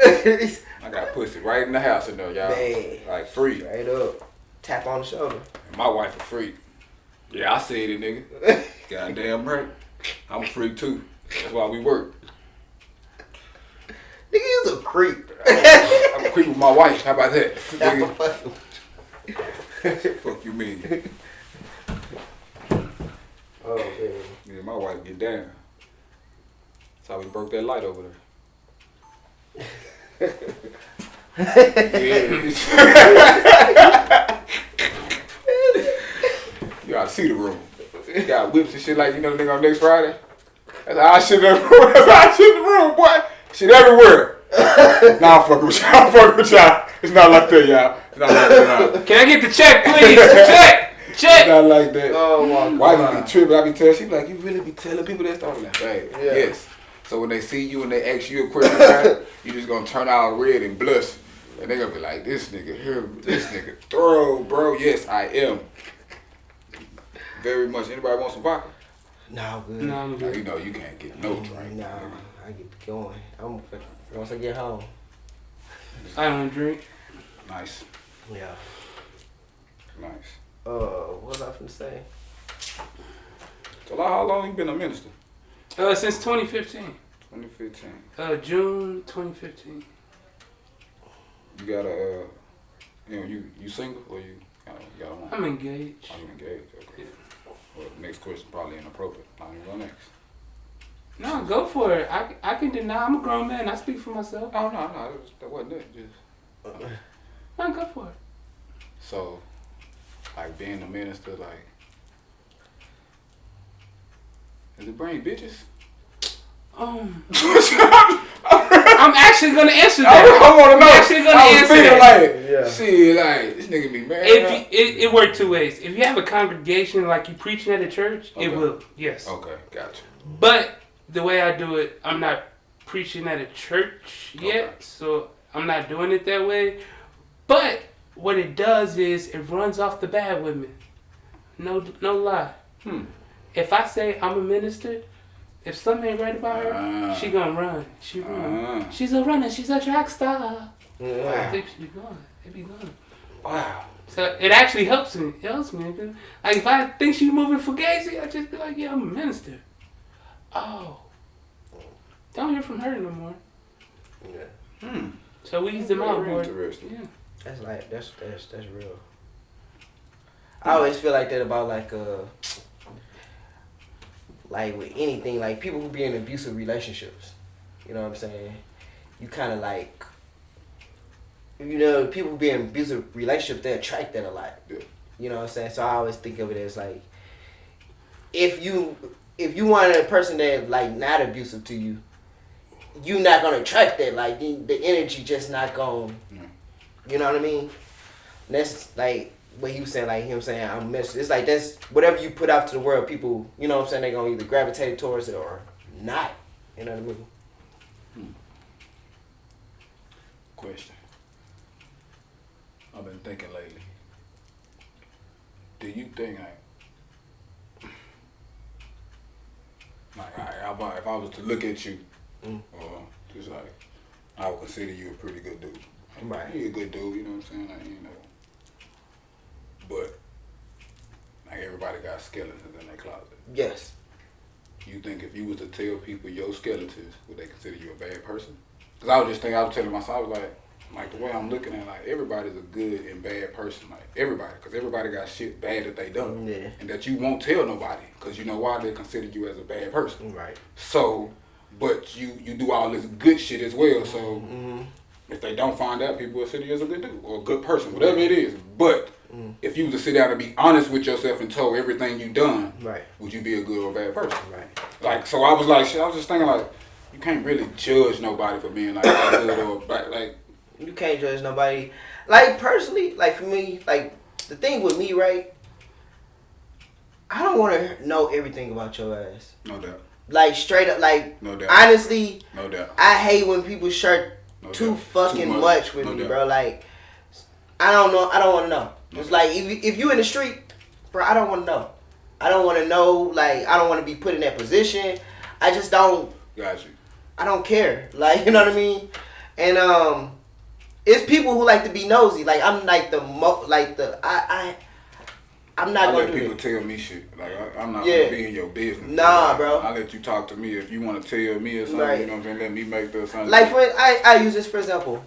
I I got pussy right in the house in there, y'all. Man. Like free. Straight up. Tap on the shoulder. And my wife a freak. Yeah, I said it, nigga. Goddamn right. I'm a freak too. That's why we work. Nigga, you's a creep. I'm a creep with my wife. How about that? Nigga? Fuck you mean? Oh, man. Yeah, my wife get down. That's how we broke that light over there. Yeah. You gotta see the room. You got whips and shit like, you know, the nigga on next Friday? That's how I shit in the room. That's how I shit in the room, boy. Shit everywhere. Nah, I'm fucking with y'all. I'm fucking with y'all. It's not like that, y'all. It's not like that, y'all. Can I get the check, please? Check! It's Check! not like that. Oh, my Why God. you be tripping? I be telling, she be like, you really be telling people that stuff? I'm like, hey, Yeah. yes. So when they see you and they ask you a question, right, you just gonna turn out red and blush. And they gonna be like, this nigga here, this nigga throw, bro. Yes, I am. Very much. Anybody want some vodka? Nah, I'm good. No, I'm Now, good. you know you can't get no drink. Nah, I get going. Once I get home. I don't drink. Nice, Yeah. nice. What was I finna say? So how long you been a minister? Since 2015. 2015. June 2015. You got a, you know, you single or you got a woman? I'm engaged. Oh, you engaged? Okay. Well, next question probably inappropriate. I'm gonna go next. No, go for it. I can deny. I'm a grown man. I speak for myself. Oh no, that wasn't it. Just No, go for it. so, like being a minister, like, does it bring bitches? I'm actually gonna answer that. I want to know. I'm actually gonna I was answer thinking that. like, Yeah. shit, like this nigga be married. If it worked two ways. If you have a congregation like you preaching at a church, Okay. it will. Yes. Okay, gotcha. But the way I do it, I'm not preaching at a church yet, Okay. so I'm not doing it that way. But what it does is it runs off the bad women. No lie. If I say I'm a minister, if something ain't right about her, she gonna run. She run. She's a runner. She's a track star. Yeah. They be gone. They be gone. Wow. So it actually helps me. It helps me. Like if I think she's moving for Gacy, I just be like, yeah, I'm a minister. Oh. Don't hear from her no more. Yeah. So we use them out, boy. Interesting. Yeah. That's like that's real. I always feel like that about like with anything, like people who be in abusive relationships. You know what I'm saying? You kind of like, you know, people who be in abusive relationships, they attract that a lot. Yeah. You know what I'm saying? So I always think of it as like, if you want a person that like not abusive to you, you not gonna attract that. Like the energy just not gonna. You know what I mean? And that's like what he was saying, like him saying I'm missing. It's like that's whatever you put out to the world, people, you know what I'm saying, they're gonna either gravitate towards it or not. You know what I mean? Question. I've been thinking lately. Do you think like if I was to look at you, or just like I would consider you a pretty good dude. Right. You're a good dude, you know what I'm saying? Like, you know. But like everybody got skeletons in their closet. Yes. You think if you was to tell people your skeletons, would they consider you a bad person? Because I was telling myself, I was like the way I'm looking at it, like everybody's a good and bad person, like everybody, because everybody got shit bad that they done, Yeah. and that you won't tell nobody, because you know why, they consider you as a bad person. Right. So, but you do all this good shit as well, so if they don't find out, people will consider you as a good dude or a good person, whatever it is. But if you was to sit down and be honest with yourself and told everything you done, Right. would you be a good or a bad person? Right. Like, so I was like, shit, I was just thinking like, you can't really judge nobody for being like good or bad, like. You can't judge nobody. Like personally, like for me, like the thing with me, right? I don't want to know everything about your ass. No doubt. Like straight up, like No doubt. honestly, No doubt. I hate when people share No too doubt. fucking Too much with No me, doubt. bro. Like I don't know. I don't want to know. No It's doubt. like if you in the street, bro, I don't want to know. I don't want to know. Like I don't want to be put in that position. I just don't. Got you. I don't care. Like you know what I mean. And it's people who like to be nosy. Like I'm like I'm not I gonna let do people that. tell me shit. Like I'm not gonna be in your business. Nah, like, bro. I let you talk to me if you want to tell me or something. Right. You know what I'm saying? Let me make the something. Like for I use this for example.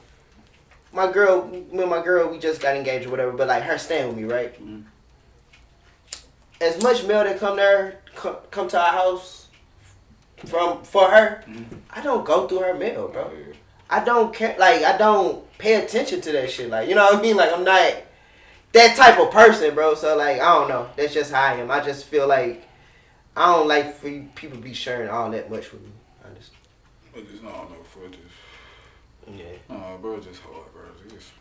Me and my girl, we just got engaged or whatever. But like her staying with me, right? Mm-hmm. As much mail that come to our house for her, I don't go through her mail, bro. Oh, yeah. I don't care. Like I don't pay attention to that shit. Like you know what I mean? Like I'm not that type of person, bro. So like I don't know. That's just how I am. I just feel like I don't like for people to be sharing all that much with me. I just. But just I don't know for just. Yeah. Bro, it's just hard, bro. It's just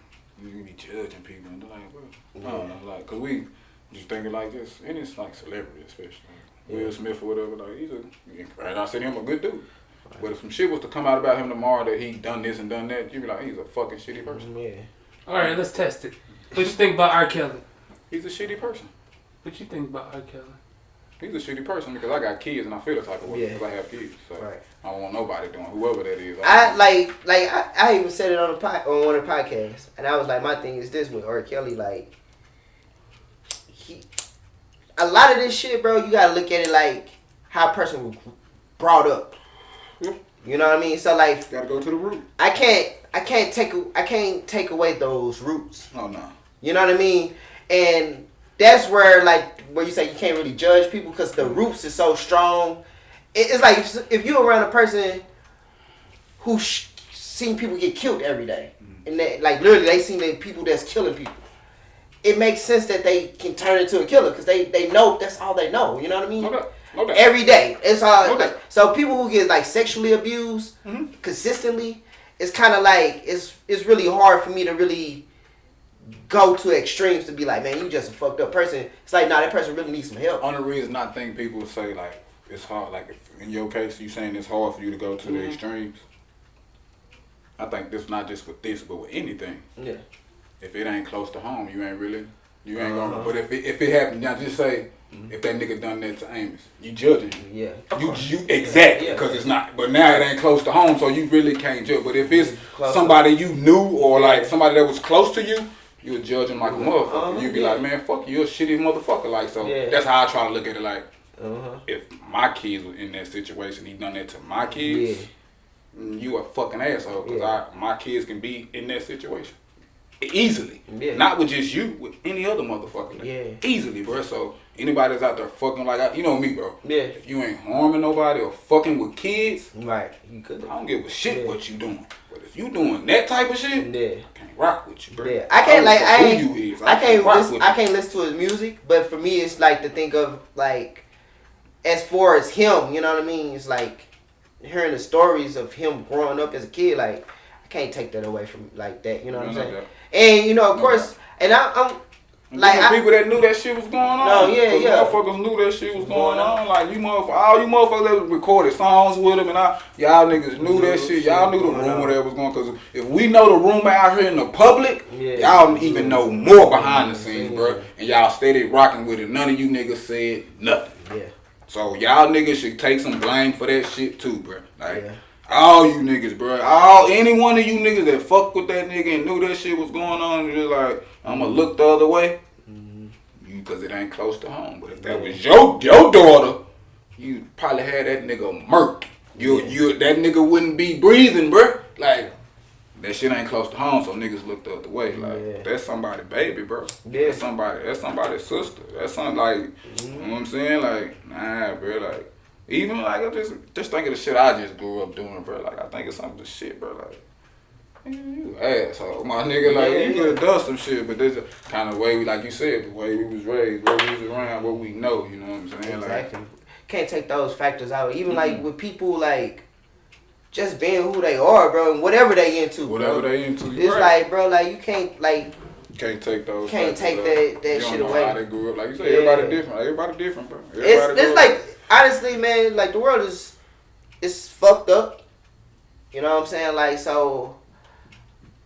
you be judging people and they're like, bro. I don't know, like, cause we just thinking like this, and it's like celebrity, especially like Will Smith or whatever. Like he's and I said him a good dude. Right. But if some shit was to come out about him tomorrow that he done this and done that, you'd be like, he's a fucking shitty person. Yeah. All right, let's test it. What you think about R. Kelly? He's a shitty person. What you think about R. Kelly? He's a shitty person because I got kids and I feel the type of way because I have kids. So I don't want nobody doing whoever that is. I even said it on one of the podcasts, and I was like, my thing is this with R. Kelly, like a lot of this shit, bro. You gotta look at it like how a person was brought up. Yeah. You know what I mean? So like, gotta go to the root. I can't take away those roots. Oh no. You know what I mean? And that's where you say you can't really judge people because the roots is so strong. It's like if you're around a person who seen people get killed every day, and they, like literally they seen the people that's killing people, it makes sense that they can turn into a killer because they know that's all they know. You know what I mean? No doubt. Every day, it's all. No doubt. So people who get like sexually abused consistently, it's kind of like it's really hard for me to really go to extremes to be like, man, you just a fucked up person. It's like, nah, that person really needs some help. Only reason I think people say like it's hard, like if, in your case, you saying it's hard for you to go to the extremes. I think this not just with this, but with anything. Yeah. If it ain't close to home, you ain't gonna. But if it happened, now just say if that nigga done that to Amos, you judging him. Yeah. You exactly because it's not. But now it ain't close to home, so you really can't judge. But if it's somebody you knew or like somebody that was close to you. You would judge him like a motherfucker. You'd be like, man, fuck you, you're a shitty motherfucker. Like, so that's how I try to look at it. Like, if my kids were in that situation, he done that to my kids, you a fucking asshole. Because my kids can be in that situation easily. Yeah. Not with just you, with any other motherfucker. Yeah. Easily, bro. So anybody that's out there fucking like, you know me, bro. Yeah. If you ain't harming nobody or fucking with kids, right? You could. I don't give a shit what you doing. But if you doing that type of shit, I can't rock with you, bro. Yeah, I can't listen to his music, but for me, it's like to think of like, as far as him, you know what I mean? It's like hearing the stories of him growing up as a kid. Like I can't take that away from like that. You know what I'm saying? And you know, of course, and I'm. Like people that knew that shit was going on. No, yeah. Motherfuckers knew that shit was going on. Like all you motherfuckers that recorded songs with him and y'all niggas knew that shit. Y'all knew the rumor that was going. Cause if we know the rumor out here in the public, y'all even know more behind the scenes, bro. And y'all steady rocking with it. None of you niggas said nothing. Yeah. So y'all niggas should take some blame for that shit too, bro. Like all you niggas, bro. Any one of you niggas that fuck with that nigga and knew that shit was going on, just like I'ma look the other way. Because it ain't close to home. But if that was your daughter, you probably had that nigga murked. That nigga wouldn't be breathing, bro. Like that shit ain't close to home, so niggas looked the other way. Like that's somebody's baby, bro. Yeah. That's somebody's sister. That's something like you know what I'm saying? Like, nah, bro, like even like I just think of the shit I just grew up doing, bro. Like I think it's some of the shit, bro, like you asshole, my nigga. Like you could have done some shit, but this kind of way we, like you said, the way we was raised, where we was around, what we know. You know what I'm saying? Exactly. Like, can't take those factors out. Even like with people like just being who they are, bro, and whatever they into. It's like, bro, like you can't like. Can't take those. Can't take that shit away. How they grew up, like you said, everybody different. Everybody different, bro. It's like honestly, man, like the world is fucked up. You know what I'm saying? Like so.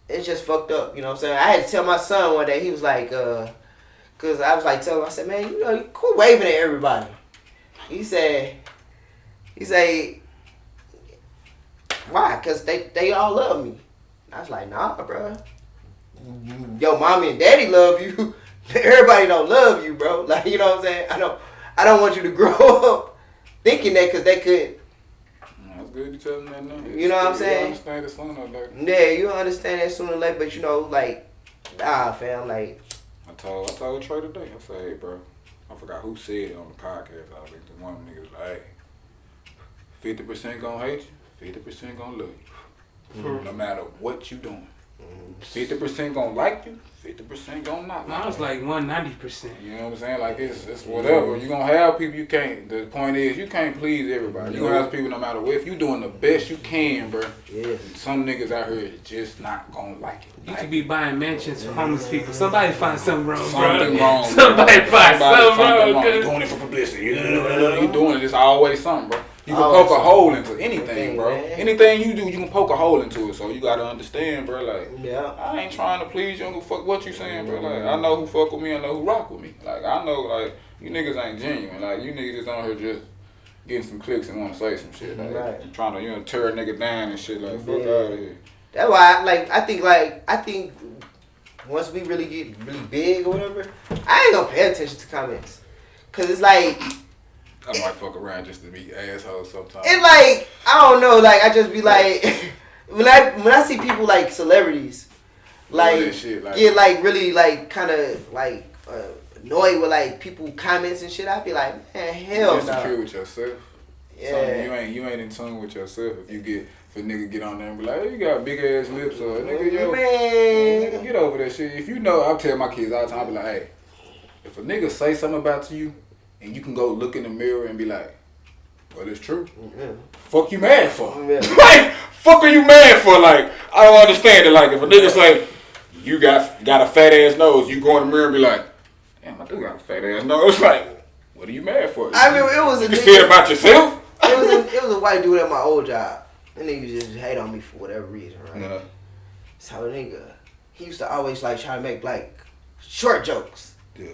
It's just fucked up, you know what I'm saying? I had to tell my son one day, he was like, cause I was like telling him, I said, man, you quit waving at everybody. He said, why? Cause they all love me. I was like, nah, bro. your mommy and daddy love you. Everybody don't love you, bro. Like, you know what I'm saying? I don't want you to grow up thinking that because they could. That's good you telling that now. You know what I'm saying? You understand it sooner or later. Yeah, you understand that sooner or later, but you know, like, nah, fam, like. I told Trey today. I said, hey, bro. I forgot who said it on the podcast. I think the one nigga was like, hey, 50% gonna hate you, 50% gonna love you. Mm-hmm. No matter what you doing. 50% gonna like you, 50% gonna not. I was like 190%. You know what I'm saying? Like it's whatever. You gonna have people you can't. The point is you can't please everybody. You gonna have people no matter what. If you doing the best you can, bro. Yeah. Some niggas out here just not gonna like it. You could be buying mansions for homeless people. Somebody find something wrong, something bro. wrong. Somebody find something wrong. You doing it for publicity. You doing it. It's always something, bro. You can poke a hole into anything, bro. Man. Anything you do, you can poke a hole into it. So you gotta understand, bro. Like, I ain't trying to please you. I don't give a fuck what you saying, bro. Like, I know who fuck with me. I know who rock with me. Like, I know, like, you niggas ain't genuine. Like, you niggas just on here just getting some clicks and want to say some shit. Like, trying to, tear a nigga down and shit. Like, fuck out of here. That's why, I think once we really get really big or whatever, I ain't gonna pay attention to comments. Cause it's like. I might fuck around just to be assholes sometimes. It's like, I don't know, like, I just be like, when I see people like celebrities, like, shit, like get like really like kind of like annoyed with like people comments and shit, I be like, man, hell no. You're insecure with yourself. Yeah. So you ain't in tune with yourself. If a nigga get on there and be like, hey, you got big ass lips or nigga, nigga, get over that shit. If you know, I'll tell my kids all the time, I be like, hey, if a nigga say something about you, and you can go look in the mirror and be like, well, it's true. Yeah. Fuck you mad for? Yeah. Like, fuck are you mad for? Like, I don't understand it. Like, if a nigga say, you got a fat ass nose, you go in the mirror and be like, damn, I do got a fat ass nose. Like, what are you mad for? I mean, it was a nigga. You feel about yourself? It was a white dude at my old job. And nigga just hate on me for whatever reason, right? Yeah. So, nigga, he used to always, like, try to make, like, short jokes. Yeah.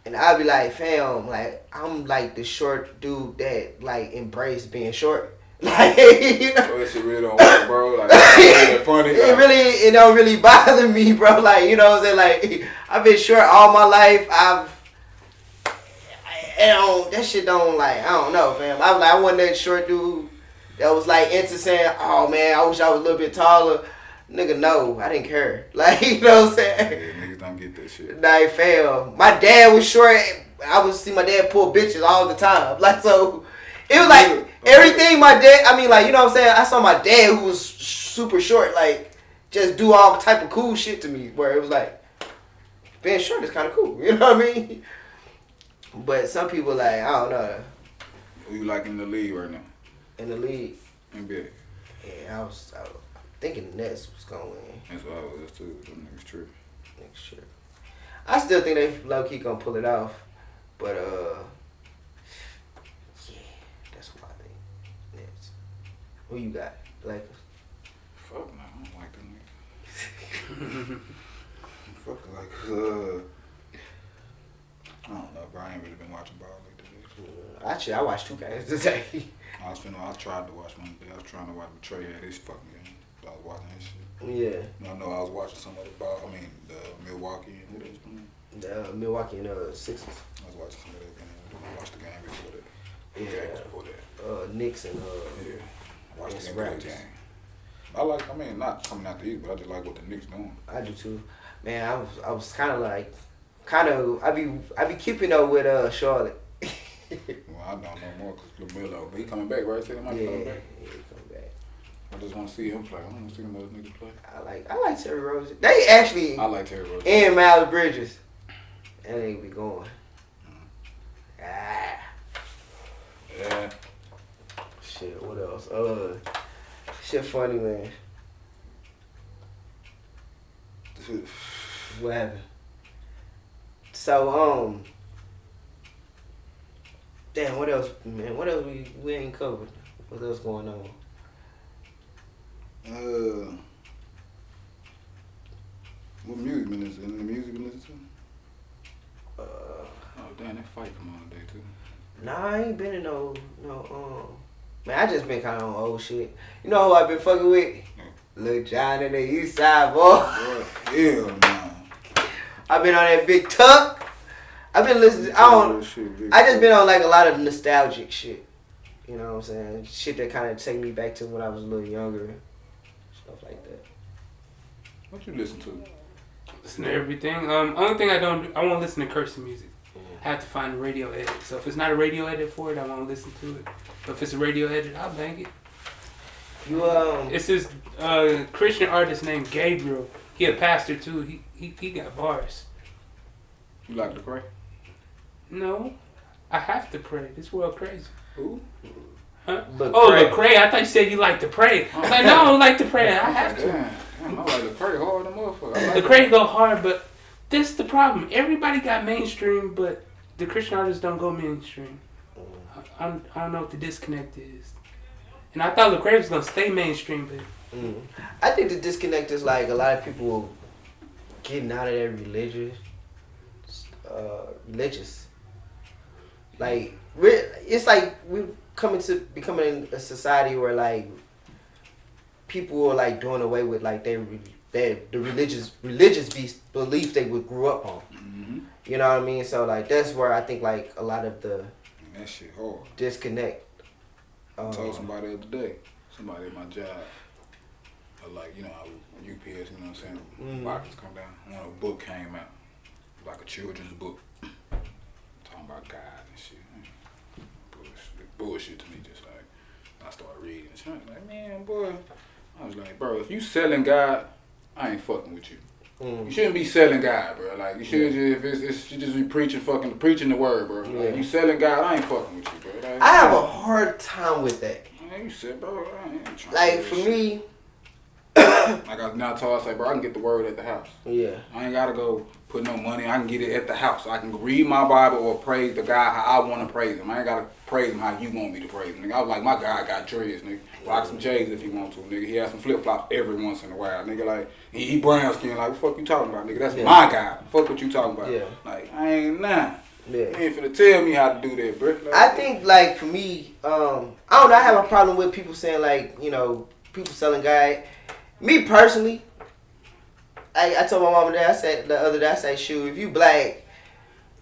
And I'd be like, fam, like, I'm like the short dude that like embrace being short. Like, you know. That shit really don't work, bro. Like, it's funny. It don't really bother me, bro. Like, you know what I'm saying? Like, I've been short all my life. That shit don't like, I don't know, fam. I was like, I wasn't that short dude that was like into saying, oh man, I wish I was a little bit taller. Nigga, no, I didn't care. Like, you know what I'm saying? Yeah, niggas don't get that shit. Like, fam, my dad was short. I would see my dad pull bitches all the time. Like, so, it was like, everything my dad, I mean, like, you know what I'm saying? I saw my dad who was super short, like, just do all type of cool shit to me. Where it was like, being short is kind of cool. You know what I mean? But some people, like, I don't know. Who you like in the league right now? In the league? NBA. Yeah, I was thinking the Nets was gonna win. That's what I was too. Them niggas true. Niggas true. I still think they low key gonna pull it off, but yeah, that's what I think. Nets. Who you got? Lakers. Fuck no, I don't like them niggas. Fuck like I don't know, bro. I ain't really been watching ball like this. Actually, I watched 2 games today. I tried to watch one today. I was trying to watch Trey had his fucking game. I was watching his shit. Yeah. I know I was watching some of the ball. I mean, the Milwaukee and who they was playing. The Milwaukee and Sixers. I was watching some of that game. I watched the game before that. Yeah. Before that. Knicks and yeah. I watched the game. I mean, not coming out the East, but I just like what the Knicks doing. I do too. Man, I was I be keeping up with Charlotte. Well, I don't know more because LaMelo, but he coming back, right? Say he might coming back. Yeah, he coming back. I just want to see him play. I don't want to see them other niggas play. I like Terry Rozier. They actually. I like Terry Rozier. And Miles Bridges. And they be going. Ah. Yeah. Shit. What else? Shit. Funny, man. What happened? So damn, what else, man? What else we ain't covered? What else going on? What music been listening? Any music been listening to? Oh damn, that fight come on today too. Nah, I ain't been in no man, I just been kinda on old shit. You know who I been fucking with? Lil John in the East Side, boy. Hell no. I've been on that Big Tuck. I've been listening. I just been on like a lot of nostalgic shit. You know what I'm saying? Shit that kind of take me back to when I was a little younger. Stuff like that. What you listen to? Listen to everything. Only thing I won't listen to cursing music. I have to find a radio edit. So if it's not a radio edit for it, I won't listen to it. But if it's a radio edit, I'll bang it. It's this Christian artist named Gabriel. He a pastor too. He got bars. You like to pray? No, I have to pray. This world crazy. Who? Huh? Lecrae. I thought you said you like to pray. I was like, no, I don't like to pray. I have to. Damn, I like to pray hard, motherfucker. Lecrae go hard, but this is the problem. Everybody got mainstream, but the Christian artists don't go mainstream. I don't know what the disconnect is. And I thought Lecrae was gonna stay mainstream, but I think the disconnect is like a lot of people getting out of their religious. Like it's like we're becoming a society where like people are like doing away with like the religious beliefs they grew up on. Mm-hmm. You know what I mean? So like that's where I think like a lot of the that shit hard. Disconnect. I told somebody the other day, somebody at my job, like, you know, UPS, you know what I'm saying, boxes come down. When a book came out, like a children's book, talking about God and shit. Bullshit to me, just like, I started reading and shit. I was like, man, boy. I was like, bro, if you selling God, I ain't fucking with you. You shouldn't be selling God, bro. Like, you should just, you just be preaching the word, bro. Yeah. Like, you selling God, I ain't fucking with you, bro. Like, I have a hard time with that. Man, you said, bro, I ain't trying like, to for shit. me... Like I now told, I say, bro, I can get the word at the house. Yeah. I ain't gotta go put no money. I can get it at the house. I can read my Bible or praise the God how I want to praise him. I ain't gotta praise him how you want me to praise him. Nigga, I was like, my God got dreads, nigga. Rock some J's if he want to, nigga. He has some flip flops every once in a while, nigga. Like he brown skin. Like, what the fuck you talking about, nigga? That's my God. Fuck what you talking about. Yeah. Like I ain't nah. Yeah. You ain't finna tell me how to do that, bro. Like, I think like for me, I don't know. I have a problem with people saying like, you know, people selling God. Me personally, I told my mom and dad, I said the other day, I said, shoot, if you black,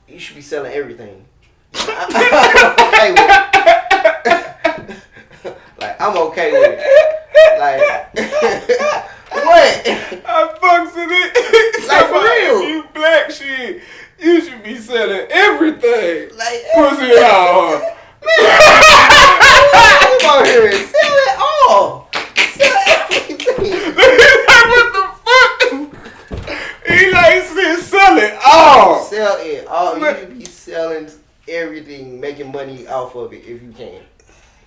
you should be selling everything. I'm okay with it. Like, I'm okay with it. Like, what? I fucks with it. Like, for real. If you black shit, you should be selling everything. Like, pussy out. Come on here and sell it all. Sell everything. What the fuck? He likes to sell it all. Sell it all. You should be selling everything, making money off of it if you can.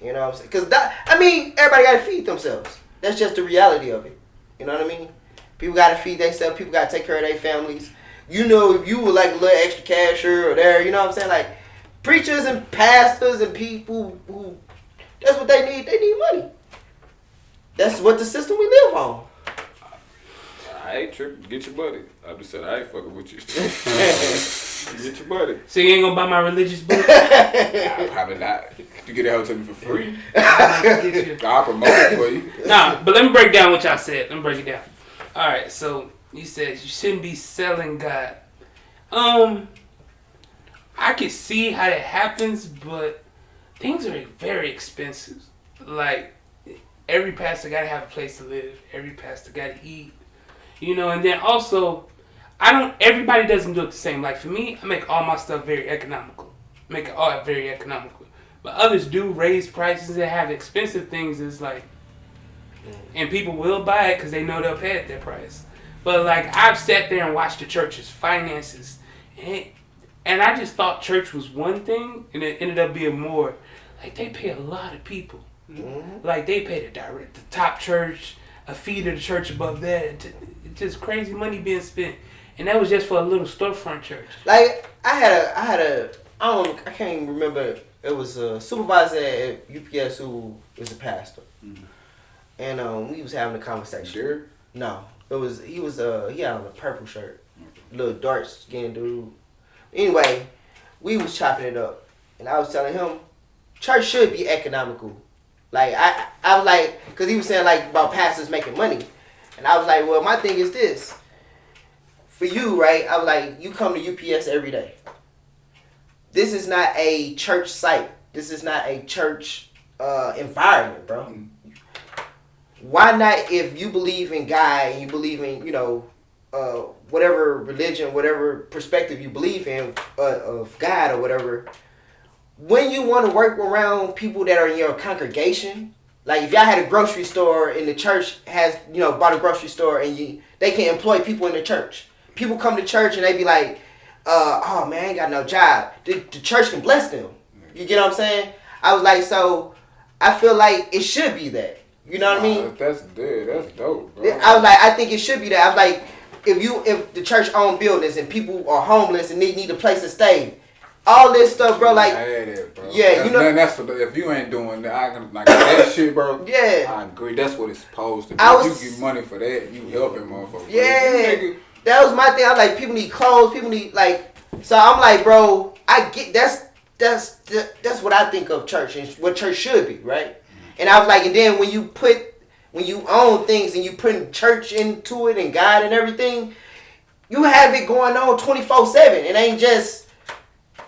You know what I'm saying? Because, everybody got to feed themselves. That's just the reality of it. You know what I mean? People got to feed themselves. People got to take care of their families. You know, if you would like a little extra cash here or there, you know what I'm saying? Like, preachers and pastors and people who, that's what they need money. That's what the system we live on. I ain't tripping. Get your buddy. I just said I ain't fucking with you. Get your buddy. So you ain't gonna buy my religious book? Nah, probably not. You get it out to me for free. I'll promote it for you. Nah, but let me break down what y'all said. Let me break it down. All right, so you said you shouldn't be selling God. I can see how that happens, but things are very expensive. Like, every pastor gotta have a place to live. Every pastor gotta eat. You know, and then also, everybody doesn't do it the same. Like, for me, I make all my stuff very economical. Make it all very economical. But others do raise prices and have expensive things. It's like, and people will buy it because they know they'll pay at that price. But, like, I've sat there and watched the church's finances. And I just thought church was one thing, and it ended up being more. Like, they pay a lot of people. Mm-hmm. Like, they pay the top church, a fee to the church above that. It's just crazy money being spent. And that was just for a little storefront church. Like, I can't even remember. It was a supervisor at UPS who was a pastor. Mm-hmm. And we was having a conversation. Sure? No. He had on a purple shirt. Little dark skinned dude. Anyway, we was chopping it up. And I was telling him, church should be economical. Like, I was like, because he was saying, like, about pastors making money. And I was like, well, my thing is this. For you, right? I was like, you come to UPS every day. This is not a church site. This is not a church environment, bro. Why not, if you believe in God and you believe in, whatever religion, whatever perspective you believe in of God or whatever, when you want to work around people that are in your congregation, like if y'all had a grocery store and the church has, bought a grocery store and they can employ people in the church. People come to church and they be like, oh man, I ain't got no job. The church can bless them. You get what I'm saying? I was like, so I feel like it should be that. You know what I mean? That's dope, bro. I was like, I think it should be that. I was like, if the church own buildings and people are homeless and they need a place to stay, all this stuff, bro, like, bro. Yeah, that's for if you ain't doing that, I can like that shit, bro. Yeah, I agree. That's what it's supposed to be. If you get money for that, you helping motherfuckers. Yeah, that was my thing. I was like, people need clothes, people need so I'm like, bro, I get that's what I think of church and what church should be, right? And I was like, and then when you own things and you put church into it and God and everything, you have it going on 24/7. It ain't just,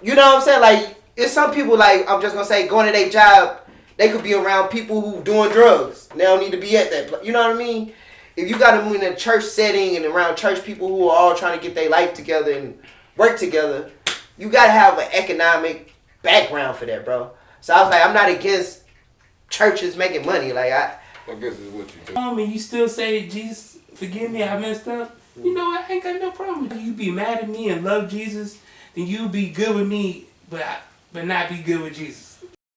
you know what I'm saying? Like, it's some people, like, I'm just going to say, going to their job, they could be around people who doing drugs. They don't need to be at that place. You know what I mean? If you got them in a church setting and around church people who are all trying to get their life together and work together, you got to have an economic background for that, bro. So I was like, I'm not against churches making money. Like, I guess it's what you do. And you still say, Jesus, forgive me, I messed up. You know, I ain't got no problem with you. You be mad at me and love Jesus, then you be good with me, but not be good with Jesus.